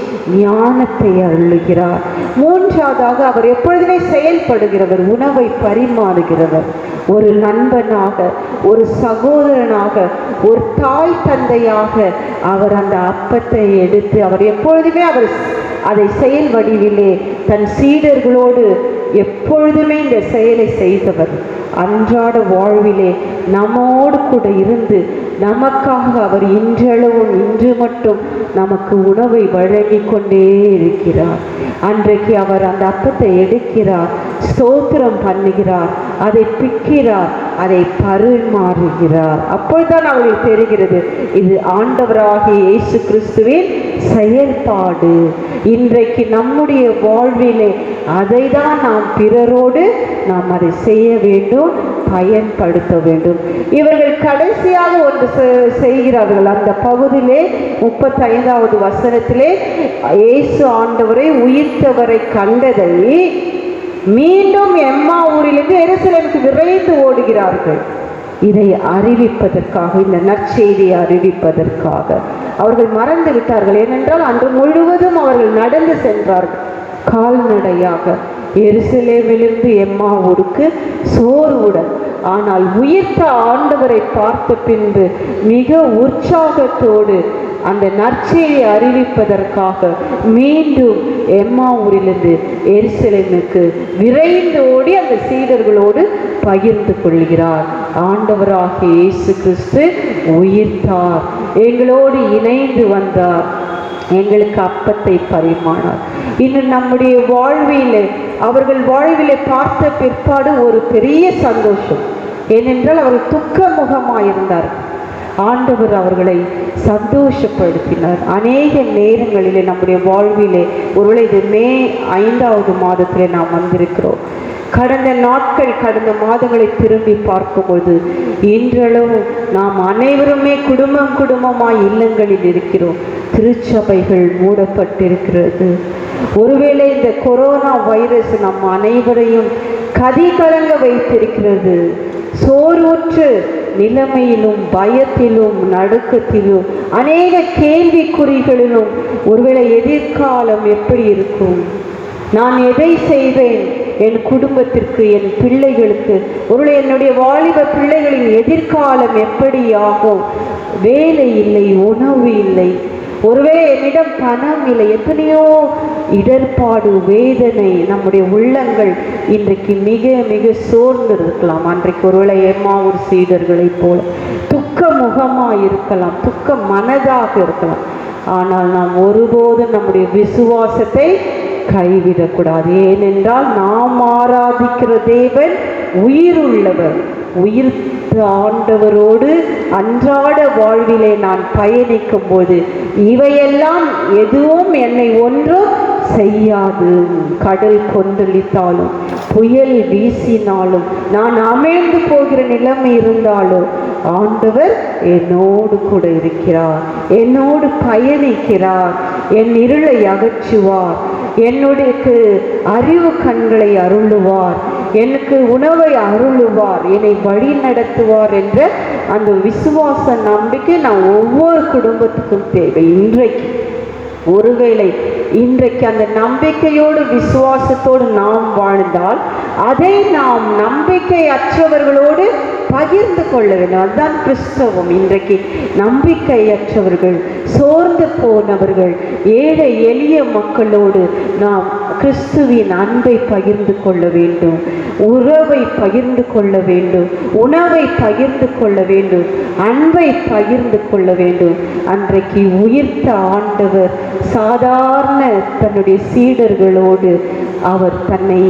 ஞானத்தை அருளுகிறார். மூன்றாவதாக அவர் எப்பொழுதுமே செயல்படுகிறவர், உணவை பரிமாறுகிறவர். ஒரு நண்பனாக, ஒரு சகோதரனாக, ஒரு தாய் தந்தையாக அவர் அந்த அப்பத்தை எடுத்து அவர் எப்பொழுதுமே அதை செயல் வடிவிலே தன் சீடர்களோடு எப்பொழுதுமே இந்த செயலை செய்தவர். அன்றாட வாழ்விலே நம்மோடு கூட இருந்து நமக்காக அவர் இன்றளவும் இன்று மட்டும் நமக்கு உணவை வழங்கி கொண்டே இருக்கிறார். அன்றைக்கு அவர் அந்த அப்பத்தை எடுக்கிறார், ஸ்தோத்திரம் பண்ணுகிறார், அதை பிக்கிறார், அதை பரிமாறுகிறார். அப்பொழுதுதான் அவர்களுக்கு தெரிகிறது இது ஆண்டவராகிய இயேசு கிறிஸ்துவின் செயல்பாடு. இன்றைக்கு நம்முடைய வாழ்விலே அதை தான் நாம் பிறரோடு நாம் அதை செய்ய வேண்டும், பயன்படுத்த வேண்டும். இவர்கள் கடைசியாக ஒன்று செய்கிறார்கள். அந்த பகுதியிலே 35வது வசனத்திலே இயேசு ஆண்டவரை உயிர்த்தவரை கண்டதை மீண்டும் எம்மா ஊரிலிருந்து எருசலேமுக்கு விரைந்து ஓடுகிறார்கள். இதை அறிவிப்பதற்காக, இந்த நற்செய்தியை அறிவிப்பதற்காக. அவர்கள் மறந்து விட்டார்கள். ஏனென்றால் அன்று முழுவதும் அவர்கள் நடந்து சென்றார்கள், கால்நடையாக எருசலேமிலிருந்து எம்மா ஊருக்கு சோர்வுடன். ஆனால் உயிர்த்த ஆண்டவரை பார்த்த பின்பு மிக உற்சாகத்தோடு அந்த நற்செய்தியை அறிவிப்பதற்காக மீண்டும் எம்மா ஊரிலிருந்து எருசலேமுக்கு விரைந்து ஓடி அந்த சீடர்களோடு பகிர்ந்து கொள்கிறார். ஆண்டவராகிய இயேசு கிறிஸ்து உயிர்த்தார், எங்களோடு இணைந்து வந்தார், எங்களுக்கு அப்பத்தை பரிமாறினார். இன்னும் நம்முடைய வாழ்விலே, அவர்கள் வாழ்விலே பார்த்த பிற்பாடு ஒரு பெரிய சந்தோஷம். ஏனென்றால் அவர்கள் துக்க முகமாயிருந்தார். ஆண்டவர் அவர்களை சந்தோஷப்படுத்தினார். அநேக நேரங்களிலே நம்முடைய வாழ்விலே, ஒருவேளை இது மே 5வது மாதத்திலே நாம் வந்திருக்கிறோம். கடந்த நாட்கள், கடந்த மாதங்களை திரும்பி பார்க்கும்போது இன்றளவு நாம் அனைவருமே குடும்பமாய் இல்லங்களில் இருக்கிறோம். திருச்சபைகள் மூடப்பட்டிருக்கிறது. ஒருவேளை இந்த கொரோனா வைரஸ் நம் அனைவரையும் கதிகலங்க வைத்திருக்கிறது. சோர்வுற்று நிலைமையிலும், பயத்திலும், நடுக்கத்திலும், அநேக கேள்விக்குறிகளிலும், ஒருவேளை எதிர்காலம் எப்படி இருக்கும், நான் எதை செய்வேன், என் குடும்பத்திற்கு, என் பிள்ளைகளுக்கு, ஒருவேளை என்னுடைய வாலிப பிள்ளைகளின் எதிர்காலம் எப்படி ஆகும்? வேலை இல்லை, உணவு இல்லை, ஒருவேளை என்னிடம் பணம் இல்லை, எத்தனையோ இடர்பாடு, வேதனை. நம்முடைய உள்ளங்கள் இன்றைக்கு மிக மிக சோர்ந்து இருக்கலாம். அன்றைக்கு ஒருவேளை எம்மாவூர் சீடர்களைப் போல துக்க முகமாக இருக்கலாம், துக்க மனதாக இருக்கலாம். ஆனால் நாம் ஒருபோதும் நம்முடைய விசுவாசத்தை கைவிடக்கூடாது. ஏனென்றால் நாம் ஆராதிக்கிற தேவன் உயிருள்ளவர். உயிர்த்த ஆண்டவரோடு அன்றாட வாழ்விலே நான் பயணிக்கும் போது இவையெல்லாம் எதுவும் என்னை ஒன்றும் செய்யாது. கடல் கொந்தளித்தாலும், புயல் வீசினாலும், நான் அமிழ்ந்து போகிற நிலைமை இருந்தாலும் ஆண்டவர் என்னோடு கூட இருக்கிறார், என்னோடு பயணிக்கிறார். என் இருளை அகற்றுவார், என்னுடைய அறிவு கண்களை அருளுவார், எனக்கு உணவை அருளுவார், என்னை வழி நடத்துவார் என்ற அந்த விசுவாச நம்பிக்கை நான் ஒவ்வொரு குடும்பத்துக்கும் தேவை. ஒருவேளை இன்றைக்கு அந்த நம்பிக்கையோடு விசுவாசத்தோடு நாம் வாழ்ந்தால் அதை நாம் நம்பிக்கை அற்றவர்களோடு பகிர்ந்து கொள்ள வேண்டும். அதுதான் கிறிஸ்தவம். இன்றைக்கு நம்பிக்கையற்றவர்கள், சோர்ந்து போனவர்கள், ஏழை எளிய மக்களோடு நாம் கிறிஸ்துவின் அன்பை பகிர்ந்து கொள்ள வேண்டும், உறவை பகிர்ந்து கொள்ள வேண்டும், உணவை பகிர்ந்து கொள்ள வேண்டும், அன்பை பகிர்ந்து கொள்ள வேண்டும். அன்றைக்கு உயிர்த்த ஆண்டவர் சாதாரண தன்னுடைய சீடர்களோடு அவர் தன்னை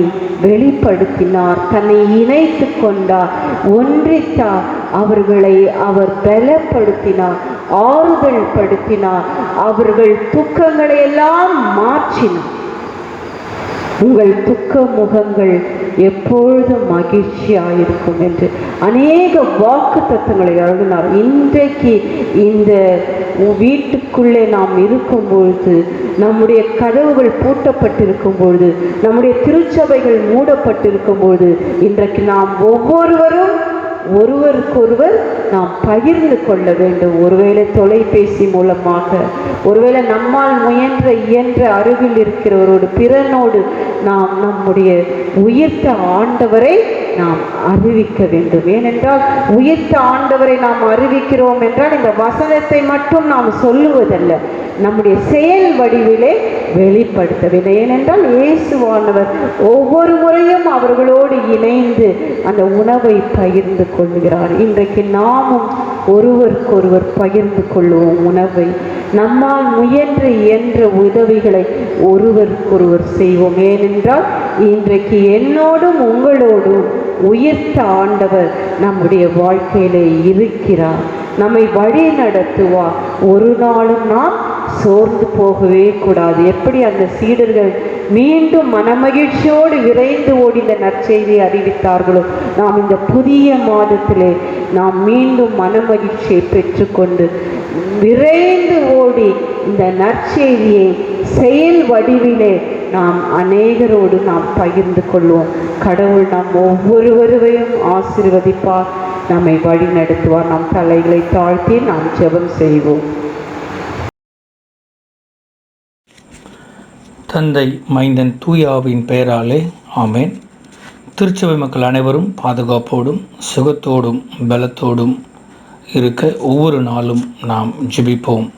வெளிப்படுத்தினார், தன்னை இணைத்து கொண்டார், ஒன்றித்தார். அவர்களை அவர் பலப்படுத்தினார், ஆறுதல் படுத்தினார், அவர்கள் துக்கங்களை எல்லாம் மாற்றினார். உங்கள் துக்க முகங்கள் எப்பொழுதும் மகிழ்ச்சியாயிருக்கும் என்று அநேக வாக்கு தத்துவங்களை அருளினார். இன்றைக்கு இந்த வீட்டுக்குள்ளே நாம் இருக்கும் பொழுது, நம்முடைய கதவுகள் பூட்டப்பட்டிருக்கும் பொழுது, நம்முடைய திருச்சபைகள் மூடப்பட்டிருக்கும் பொழுது, இன்றைக்கு நாம் ஒவ்வொருவரும் ஒருவருக்கொருவர் நாம் பகிர்ந்து கொள்ள வேண்டும். ஒருவேளை தொலைபேசி மூலமாக, ஒருவேளை நம்மால் இயன்ற அருகில் இருக்கிறவரோடு, பிறனோடு நாம் நம்முடைய உயிர்த்த ஆண்டவரை நாம் அறிவிக்க வேண்டும். ஏனென்றால் உயிர்த்த ஆண்டவரை நாம் அறிவிக்கிறோம் என்றால் இந்த வசனத்தை மட்டும் நாம் சொல்லுவதல்ல, நம்முடைய செயல் வடிவிலே வெளிப்படுத்த வேண்டும். ஏனென்றால் இயேசுவானவர் ஒவ்வொரு முறையும் அவர்களோடு இணைந்து அந்த உணவை பகிர்ந்து கொள்கிறார். இன்றைக்கு நாமும் ஒருவருக்கொருவர் பகிர்ந்து கொள்வோம் உணவை. நம்மால் முயன்ற உதவிகளை ஒருவருக்கொருவர் செய்வோம். ஏனென்றால் இன்றைக்கு என்னோடும் உங்களோடும் உயிர்த்த ஆண்டவர் நம்முடைய வாழ்க்கையிலே இருக்கிறார், நம்மை வழி நடத்துவார். ஒரு நாளும் நாம் சோர்ந்து போகவே கூடாது. எப்படி அந்த சீடர்கள் மீண்டும் மனமகிழ்ச்சியோடு விரைந்து ஓடி இந்த நற்செய்தியை அறிவித்தார்களோ, நாம் இந்த புதிய மாதத்திலே நாம் மீண்டும் மனமகிழ்ச்சியை பெற்றுக்கொண்டு விரைந்து ஓடி இந்த நற்செய்தியை செயல் வடிவிலே நாம் அநேகரோடு நாம் பகிர்ந்து கொள்வோம். கடவுள் நாம் ஒவ்வொருவரையும் ஆசீர்வதிப்பார், நம்மை வழி நடத்துவார். நாம் தலைகளை தாழ்த்தி நாம் ஜெபம் செய்வோம். தந்தை, மைந்தன், தூயாவின் பெயராலே ஆமேன். திருச்சபை மக்கள் அனைவரும் பாதுகாப்போடும் சுகத்தோடும் பலத்தோடும் இருக்க ஒவ்வொரு நாளும் நாம் ஜெபிப்போம்.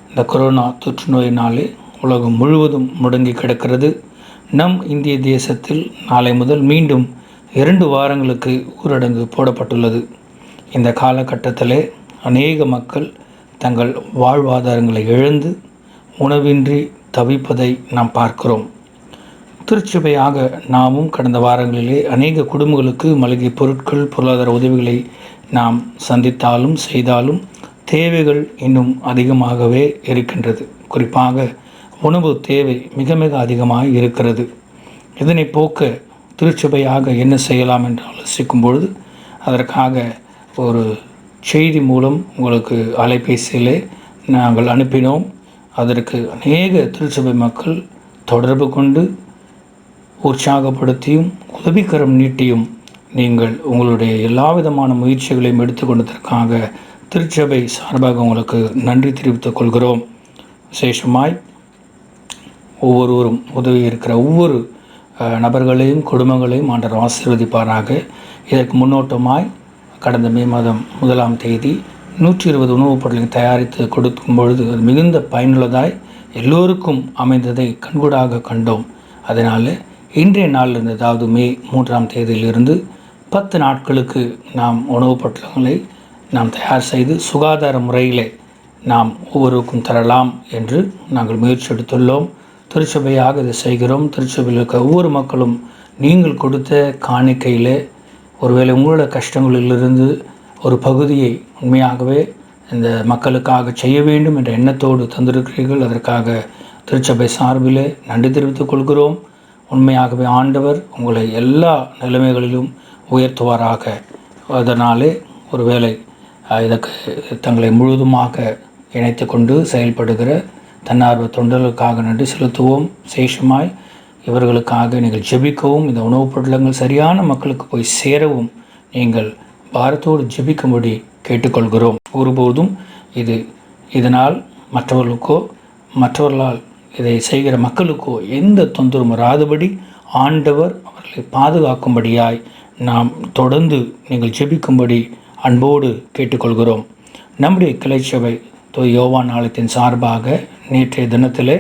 இந்த கொரோனா தொற்று நோயினாலே உலகம் முழுவதும் முடங்கி கிடக்கிறது. நம் இந்திய தேசத்தில் நாளை முதல் மீண்டும் 2 வாரங்களுக்கு ஊரடங்கு போடப்பட்டுள்ளது. இந்த காலகட்டத்திலே அநேக மக்கள் தங்கள் வாழ்வாதாரங்களை இழந்து உணவின்றி தவிப்பதை நாம் பார்க்கிறோம். திருச்சபையாக நாமும் கடந்த வாரங்களிலே அநேக குடும்பங்களுக்கு மளிகை பொருட்கள், பொருளாதார உதவிகளை நாம் சந்தித்தாலும் செய்தாலும் தேவைகள் இன்னும் அதிகமாகவே இருக்கின்றது. குறிப்பாக உணவு தேவை மிக மிக அதிகமாக இருக்கிறது. இதனை போக்க திருச்சபையாக என்ன செய்யலாம் என்று ஆலோசிக்கும் பொழுது அதற்காக ஒரு செய்தி மூலம் உங்களுக்கு அலைபேசியிலே நாங்கள் அனுப்பினோம். அதற்கு அநேக திருச்சபை மக்கள் தொடர்பு கொண்டு உற்சாகப்படுத்தியும் உதவிக்கரம் நீட்டியும் நீங்கள் உங்களுடைய எல்லா விதமான முயற்சிகளையும் எடுத்துக்கொண்டதற்காக திருச்சபை சார்பாக உங்களுக்கு நன்றி தெரிவித்துக் கொள்கிறோம். விசேஷமாய் ஒவ்வொருவரும் உதவி இருக்கிற ஒவ்வொரு நபர்களையும் குடும்பங்களையும் ஆண்டவர் ஆசீர்வதிப்பாராக. இதற்கு முன்னோட்டமாய் கடந்த மே மாதம் 1ஆம் தேதி 120 உணவுப் பொருட்களை தயாரித்து கொடுக்கும் பொழுது அது மிகுந்த பயனுள்ளதாய் எல்லோருக்கும் அமைந்ததை கண்கூடாக கண்டோம். அதனால் இன்றைய நாளிலிருந்து, அதாவது மே 3ஆம் தேதியிலிருந்து 10 நாட்களுக்கு நாம் உணவுப் பொருட்களை நாம் தயார் செய்து சுகாதார முறையிலே நாம் ஒவ்வொருவருக்கும் தரலாம் என்று நாங்கள் முயற்சி எடுத்துள்ளோம். திருச்சபையாக இதை செய்கிறோம். திருச்சபையில் இருக்க ஒவ்வொரு மக்களும் நீங்கள் கொடுத்த காணிக்கையிலே ஒருவேளை உங்களோட கஷ்டங்களிலிருந்து ஒரு பகுதியை உண்மையாகவே இந்த மக்களுக்காக செய்ய வேண்டும் என்ற எண்ணத்தோடு தந்திருக்கிறீர்கள். அதற்காக திருச்சபை சார்பிலே நன்றி தெரிவித்துக் கொள்கிறோம். உண்மையாகவே ஆண்டவர் உங்களை எல்லா நிலைமைகளிலும் உயர்த்துவாராக. அதனாலே ஒருவேளை இதற்கு தங்களை முழுவதுமாக இணைத்து கொண்டு செயல்படுகிற தன்னார்வ தொண்டர்களுக்காக நன்றி செலுத்துவோம். விசேஷமாய் இவர்களுக்காக நீங்கள் ஜெபிக்கவும், இந்த உணவுப் பொருட்கள் சரியான மக்களுக்கு போய் சேரவும் நீங்கள் பாரத்தோடு ஜெபிக்கும்படி கேட்டுக்கொள்கிறோம். ஒருபோதும் இதனால் மற்றவர்களால் இதை செய்கிற மக்களுக்கோ எந்த தொந்தரவும் வராதபடி ஆண்டவர் அவர்களை பாதுகாக்கும்படியாய் நாம் தொடர்ந்து நீங்கள் ஜெபிக்கும்படி அன்போடு கேட்டுக்கொள்கிறோம். நம்முடைய கிளைச்சபை யோவான் ஆலயத்தின் சார்பாக நேற்றைய தினத்தில்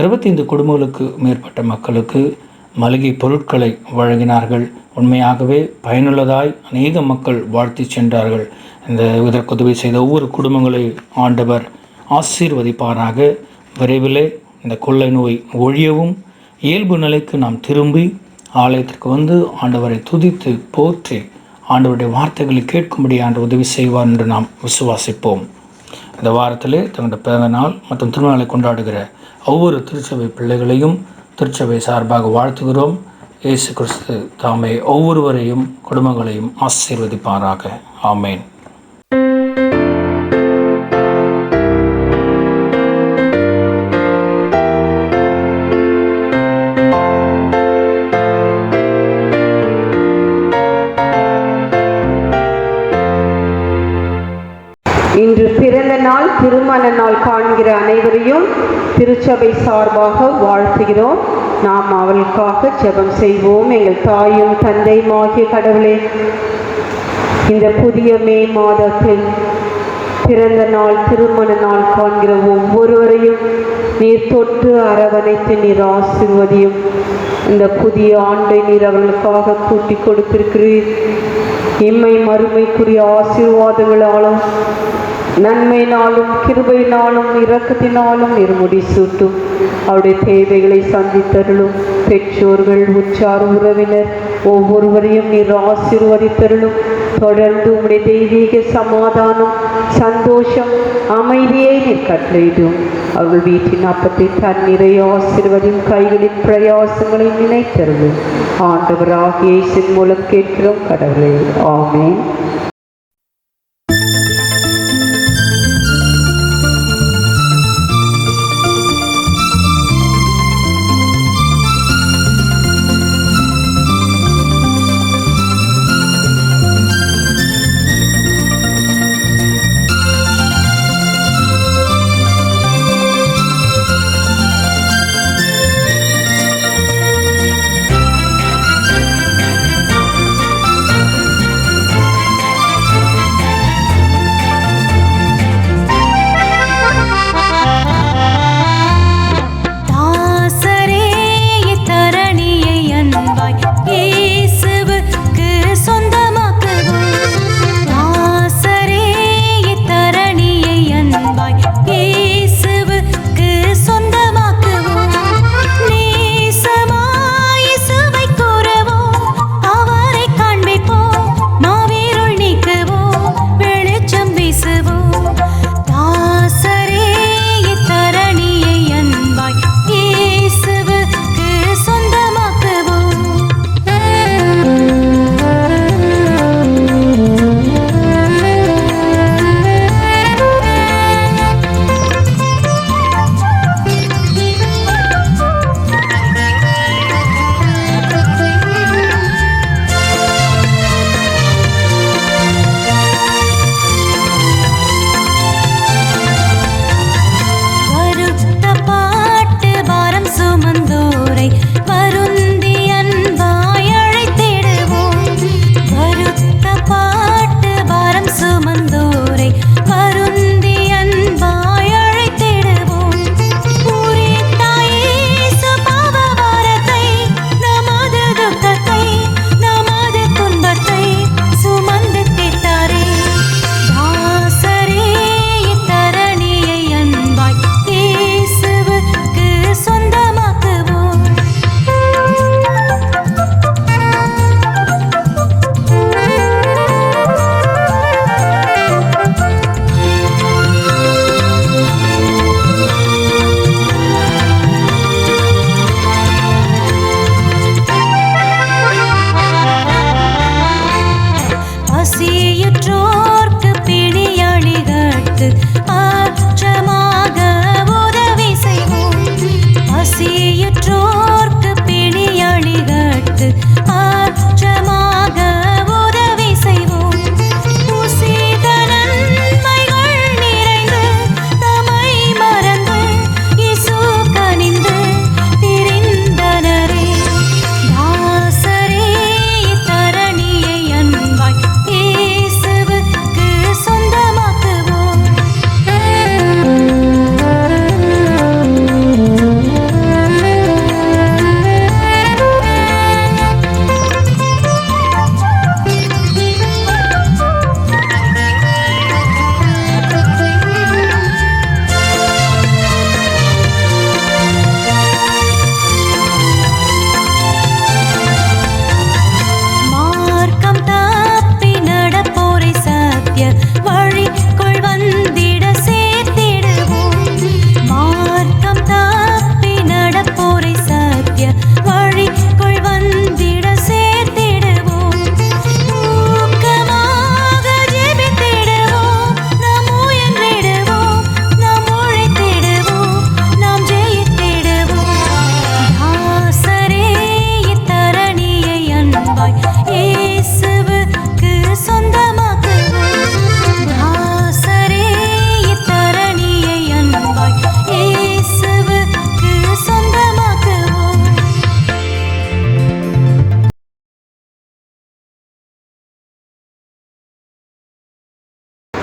25 குடும்பங்களுக்கு மேற்பட்ட மக்களுக்கு மளிகை பொருட்களை வழங்கினார்கள். உண்மையாகவே பயனுள்ளதாய் அநேக மக்கள் வாழ்த்தி சென்றார்கள். இதற்கு உதவி செய்த ஒவ்வொரு குடும்பங்களை ஆண்டவர் ஆசீர்வதிப்பாராக. விரைவிலே இந்த கொள்ளை நோய் ஒழியவும் இயல்பு நிலைக்கு நாம் திரும்பி ஆலயத்திற்கு வந்து ஆண்டவரை துதித்து போற்றி ஆண்டவருடைய வார்த்தைகளை கேட்கும்படி ஆண்டவர் உதவி செய்வார் என்று நாம் விசுவாசிப்போம். இந்த வாரத்திலே தங்களுடைய பிறந்த நாள் மற்றும் திருநாளை கொண்டாடுகிற ஒவ்வொரு திருச்சபை பிள்ளைகளையும் திருச்சபை சார்பாக வாழ்த்துகிறோம். இயேசு கிறிஸ்து தாமே ஒவ்வொருவரையும் குடும்பங்களையும் ஆசீர்வதிப்பாராக. ஆமேன். இன்று பிறந்த நாள், திருமண நாள் காண்கிற அனைவரையும் திருச்சபை சார்பாக வாழ்த்துகிறோம். நாம் அவளுக்காக ஜெபம் செய்வோம். எங்கள் தாயும் தந்தையுமாகிய கடவுளே, இந்த புதிய மே மாதத்தில் பிறந்த நாள், திருமண நாள் காண்கிற ஒவ்வொருவரையும் நீர் தொட்டு அரவணைத்து நீர் ஆசீர்வதியும். இந்த புதிய ஆண்டை நீர் அவர்களுக்காக கூட்டி கொடுத்திருக்கிறீர். இம்மை மறுமைக்குரிய ஆசீர்வாதங்களாலும் நன்மையினாலும் கிருபையினாலும் இரக்கத்தினாலும் இருமுடி சூட்டும். அவருடைய தேவைகளை சந்தித்தருளும். பெற்றோர்கள், உற்றார் உறவினர் ஒவ்வொருவரையும் நீர் ஆசீர்வதித்தருளும். தொடர்ந்து உம்முடைய தெய்வீக சமாதானம், சந்தோஷம், அமைதியை நீர் கட்டளையிடும். அவர்கள் வீட்டின் அப்பத்தை தண்ணீரை ஆசீர்வதியும். கைகளின் பிரயாசங்களை நினைத்தருளும். ஆண்டவராகிய இயேசுவின் மூலம் கேட்கிறோம் கடவுளே. ஆமென்.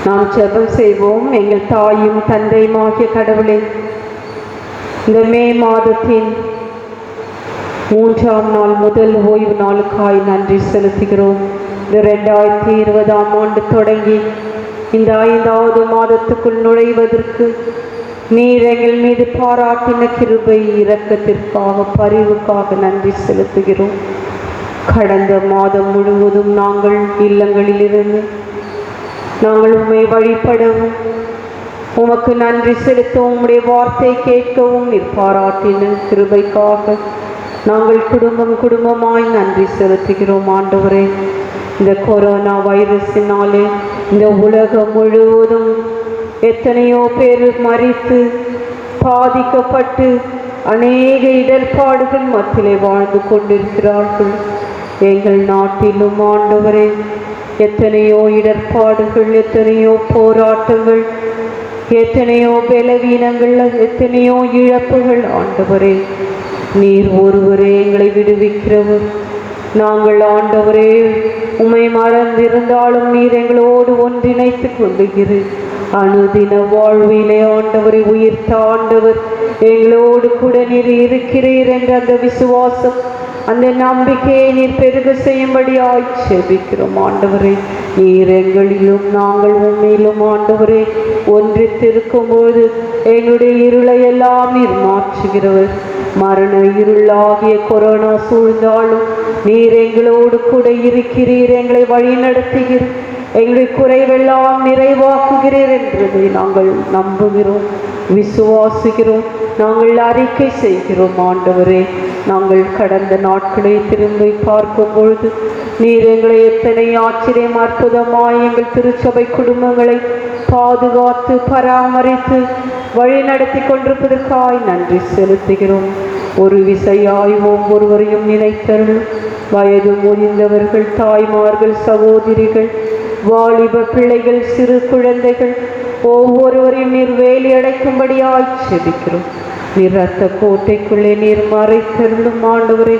நாம் ஜெபம் செய்வோம். எங்கள் தாயும் தந்தையுமாகிய கடவுளே, இந்த மே மாதத்தின் 3ஆம் நாள் முதல் ஓய்வு நாளுக்காய் நன்றி செலுத்துகிறோம். இந்த 2020ஆம் ஆண்டு தொடங்கி இந்த 5வது மாதத்துக்குள் நுழைவதற்கு நீர் எங்கள் மீது பாராட்டின கிருபை இரக்கத்திற்காக பரிவுக்காக நன்றி செலுத்துகிறோம். கடந்த மாதம் முழுவதும் நாங்கள் இல்லங்களிலிருந்து நாங்கள் உம்மை வழிபடவும் உமக்கு நன்றி செலுத்தவும் உம்முடைய வார்த்தை கேட்கவும் நீர் பாராட்டின கிருபைக்காக நாங்கள் குடும்பமாய் நன்றி செலுத்துகிறோம். ஆண்டவரே, இந்த கொரோனா வைரஸினாலே இந்த உலகம் முழுவதும் எத்தனையோ பேர் மரித்து பாதிக்கப்பட்டு அநேக இடர்பாடுகள் மத்தியிலே வாழ்ந்து கொண்டிருக்கிறார்கள். எங்கள் நாட்டிலும் ஆண்டவரே எத்தனையோ இடர்பாடுகள், எத்தனையோ போராட்டங்கள், எத்தனையோ பலவீனங்கள், எத்தனையோ இழப்புகள். ஆண்டவரே, நீர் ஒருவரே எங்களை விடுவிக்கிறவர். நாங்கள் ஆண்டவரே உம்மை மறந்திருந்தாலும் நீர் எங்களோடு ஒன்றிணைத்து கொள்ளுகிறீர். அனுதின வாழ்விலே ஆண்டவரை உயிர்த்த ஆண்டவர் எங்களோடு கூட நீர் இருக்கிறீர் என்ற அந்த விசுவாசம், அந்த நம்பிக்கையை நீர் பெருக செய்யும்படியாய் ஜெபிக்கிறோம். ஆண்டவரே, நீர் எங்களிலும் நாங்கள் உண்மையிலும் ஆண்டவரே ஒன்றித்திருக்கும்போது எங்களுடைய இருளை எல்லாம் நீர் மாற்றுகிறவர். மரண இருளாகிய கொரோனா சூழ்ந்தாலும் நீர் எங்களோடு கூட இருக்கிறீர், எங்களை வழி நடத்துகிறீர், எங்களுடைய குறைவெல்லாம் நிறைவாக்குகிறீர் என்பதை நாங்கள் நம்புகிறோம், விசுவாசிக்கிறோம், நாங்கள் அறிக்கை செய்கிறோம். ஆண்டவரே, நாங்கள் கடந்த நாட்களை திரும்பி பார்க்கும் பொழுது நீர் எங்களை எத்தனை ஆச்சரியம் அற்புதமாய் எங்கள் திருச்சபை குடும்பங்களை பாதுகாத்து பராமரித்து வழிநடத்தி கொண்டிருப்பதற்காய் நன்றி செலுத்துகிறோம். ஒரு விசையாய் ஒவ்வொருவரையும் நினைத்தருள். வயது முதிர்ந்தவர்கள், தாய்மார்கள், சகோதரிகள், வாலிப பிள்ளைகள், சிறு குழந்தைகள் ஒவ்வொருவரையும் நீர் வேலி அடைக்கும்படியாய் செபிக்கிறோம். நீர் இரத்த கோட்டைக்குள்ளே நீர் மறைத்தருளும். ஆண்டவரே,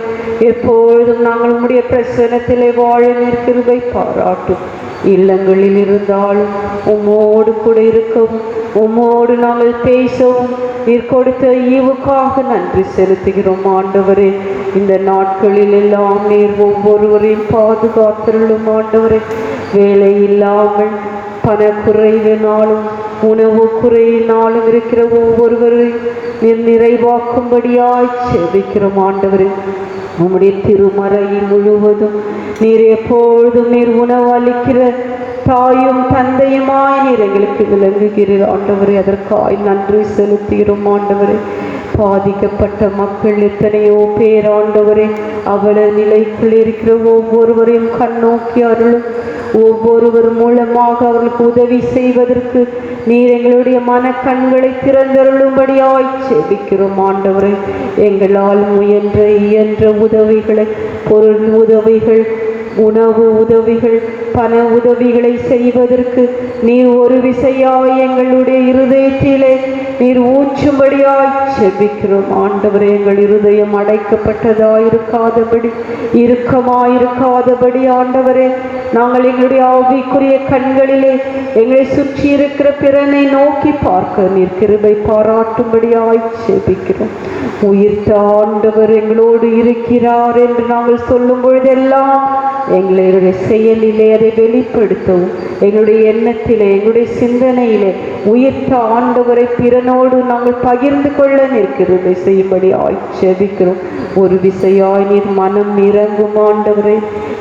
எப்பொழுதும் நாங்கள் உம்முடைய பிரசன்னத்திலே வாழ நீர் கிருபை பாராட்டும். இல்லங்களில் இருந்தாலும் உம்மோடு கூட இருக்கவும், உம்மோடு நாங்கள் பேசவும் நீர் கொடுத்த ஈவுக்காக நன்றி செலுத்துகிறோம். ஆண்டவரே, இந்த நாட்களில் எல்லாம் நீர் ஒவ்வொருவரையும் பாதுகாத்தருளும். ஆண்டவரே, வேலை இல்லாமல் பணக்குறைவினாலும் உணவு குறையினாலும் இருக்கிற ஒவ்வொருவரையும் நீர் நிறைவாக்கும்படியாய் செபிக்கிறோம். ஆண்டவரே, உம்முடைய திருமறையில் முழுவதும் நீர் எப்பொழுதும் நீர் உணவு அளிக்கிற தாயும் தந்தையுமாய் நீர் எங்களுக்கு விளங்குகிறீர். ஆண்டவரே, அதற்காய் நன்றி செலுத்துகிறோம். ஆண்டவரே, பாதிக்கப்பட்ட மக்கள் எத்தனையோ பேர் ஆண்டவரே அவள நிலைக்குள் இருக்கிற ஒவ்வொருவரையும் கண்ணோக்கி அருளும். ஒவ்வொருவர் மூலமாக அவர்களுக்கு உதவி செய்வதற்கு நீர் எங்களுடைய மனக்கண்களை திறந்தருளும்படியாய் செபிக்கிறோம். ஆண்டவரே, எங்களால் முயன்ற இயன்ற உதவிகளை, பொருள் உதவிகள், உணவு உதவிகள், பண உதவிகளை செய்வதற்கு நீர் ஒரு விசையாய் எங்களுடைய இருதயத்திலே நீர் ஊற்றும்படியாய் செபிக்கிறோம். ஆண்டவரே, எங்கள் இருதயம் அடைக்கப்பட்டதாயிருக்காதபடி, இறுக்கமாயிருக்காதபடி ஆண்டவரே, நாங்கள் எங்களுடைய ஆவிக்குரிய கண்களிலே எங்களை சுற்றி இருக்கிற பிறனை நோக்கி பார்க்க நீர் கிருபை பாராட்டும்படியாய் செபிக்கிறோம். உயிர்த்த ஆண்டவர் எங்களோடு இருக்கிறார் என்று நாங்கள் சொல்லும் பொழுதெல்லாம் எங்களுடைய செயலிலே அதை வெளிப்படுத்தவும், எங்களுடைய எண்ணத்திலே, எங்களுடைய சிந்தனையிலே உயிர்த்த ஆண்டவரை பிறனோடு நாங்கள் பகிர்ந்து கொள்ள நிற்கிறது செய்யும்படி ஜெபிக்கிறோம். ஒரு விசையாய் நீர் மனம் இறங்கும். ஆண்டவரை,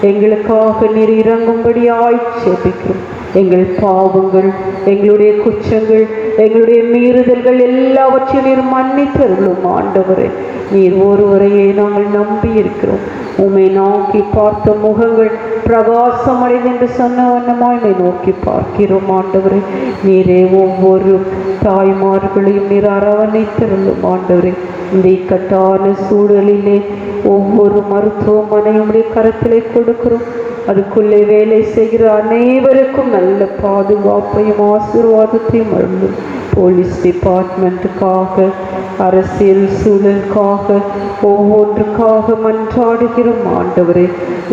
எங்களுக்காக நீர் இறங்கும்படியாய் ஜெபிக்கிறோம். எங்கள் பாவங்கள், எங்களுடைய குற்றங்கள், எங்களுடைய மீறுதல்கள் எல்லாவற்றையும் நீர் மன்னித்தருளும். ஆண்டவரே, நீர் ஒருவரையே நாங்கள் நம்பி இருக்கிறோம். உம்மை நோக்கி பார்த்த முகங்கள் பிரகாசம் அடைந்து என்று சொன்ன வண்ணமாய் நோக்கி பார்க்கிறோம். ஆண்டவரே, நீரே ஒவ்வொரு தாய்மார்களையும் நீர் அரவணைத்தருளும். ஆண்டவரே, இந்த இக்கட்டான சூழலிலே ஒவ்வொரு மருத்துவமனையும் கரத்திலே கொடுக்கிறோம். அதுக்குள்ளே வேலை செய்கிற அனைவருக்கும் நல்ல பாதுகாப்பையும் ஆசீர்வாதத்தையும் அருளும். போலீஸ் டிபார்ட்மெண்ட்டுக்காக, அரசியல் சூழலுக்காக, ஒவ்வொன்றுக்காக மன்றாடுகிறோம். ஆண்டவரே,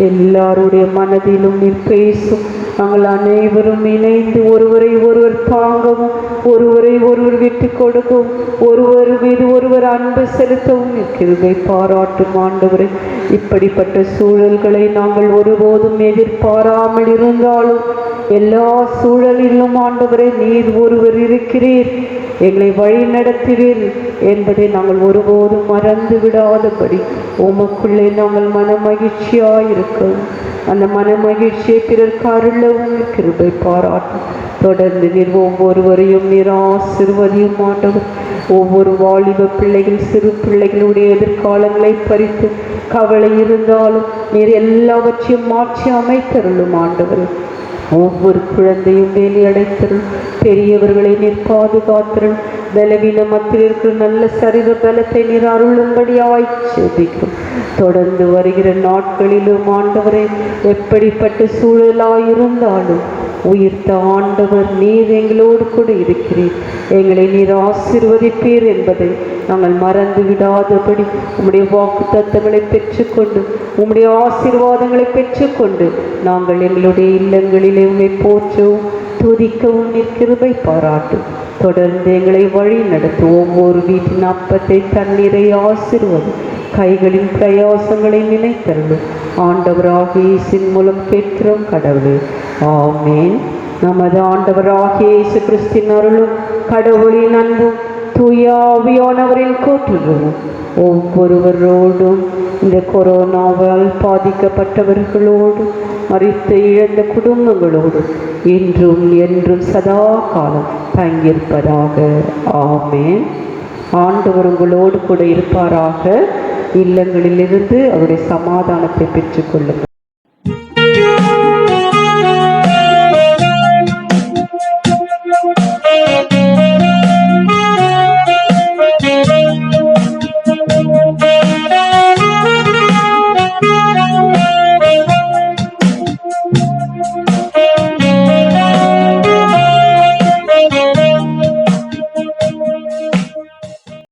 எல்லாருடைய மனதிலும் நீர் பேசும். நாங்கள் அனைவரும் இணைந்து ஒருவரை ஒருவர் தாங்கவும், ஒருவரை ஒருவர் விட்டு கொடுக்கவும், ஒருவர் மீது ஒருவர் அன்பு செலுத்தவும் கிருபை பாராட்டும் ஆண்டவரே. இப்படிப்பட்ட சூழல்களை நாங்கள் ஒருபோதும் எதிர்பாராமல் இருந்தாலும் எல்லா சூழலிலும் ஆண்டவரே நீர் ஒருவர் இருக்கிறீர், எங்களை வழி நடத்துவீர் என்பதை நாங்கள் ஒருபோதும் மறந்து விடாதபடி உமக்குள்ளே நாங்கள் மனமகிழ்ச்சியாயிருக்கவும், அந்த மனமகிழ்ச்சியை பிறர்க்கு அருளவும் கிருபை பாராட்டும். தொடர்ந்து நீர் ஒவ்வொருவரையும் நீர் ஆசீர்வதியும் ஆண்டவர். ஒவ்வொரு வாலிப பிள்ளைகள், சிறு பிள்ளைகளுடைய எதிர்காலங்களை பறித்து கவலை இருந்தாலும் நீர் எல்லாவற்றையும் மாற்றி அமைத்தருளும் ஆண்டவர். ஒவ்வொரு குழந்தையும் வேலி அடைத்தருள், பெரியவர்களை நீர் பாதுகாத்தருள், பலவீன மத்தியில் இருக்கிற நல்ல சரீர பலத்தை நீர் அருளும்படியாய் ஜெபிக்கிறோம். தொடர்ந்து வருகிற நாட்களிலும் ஆண்டவரே எப்படிப்பட்ட சூழலாயிருந்தாலும் உயிர்த்த ஆண்டவர் நீர் எங்களோடு கூட இருக்கிறீர், எங்களை நீர் ஆசீர்வதிப்பீர் என்பதை நாங்கள் மறந்து விடாதபடி உம்முடைய வாக்கு தத்தங்களை பெற்றுக்கொண்டு, உம்முடைய ஆசீர்வாதங்களை பெற்றுக்கொண்டு நாங்கள் எங்களுடைய இல்லங்களிலே உம்மை போற்றவும் துதிக்கவும் நீர் கிருபை பாராட்டும். தொடர்ந்து எங்களை வழி நடத்தும். ஒவ்வொரு வீட்டின் அப்பத்தை தண்ணீரை ஆசீர்வதி, கைகளின் பிரயாசங்களை நினைத்தருளும். ஆண்டவராகிய இயேசுவின் மூலம் கேட்கிறோம் கடவுளே, ஆமேன். நமது ஆண்டவராகிய இயேசு கிறிஸ்தின் அருளும் கடவுளின் அன்பும் தூய ஆவியானவரின் கூட்டுறவும் ஒவ்வொருவரோடும், இந்த கொரோனாவால் பாதிக்கப்பட்டவர்களோடும், மரித்து இழந்த குடும்பங்களோடு இன்றும் என்றும் சதா காலம் தங்கியிருப்பதாக. ஆமேன். ஆண்டவர் உங்களோடு கூட இருப்பாராக. இல்லங்களிலிருந்து அவருடைய சமாதானத்தை பெற்றுக்கொள்ளுங்கள்.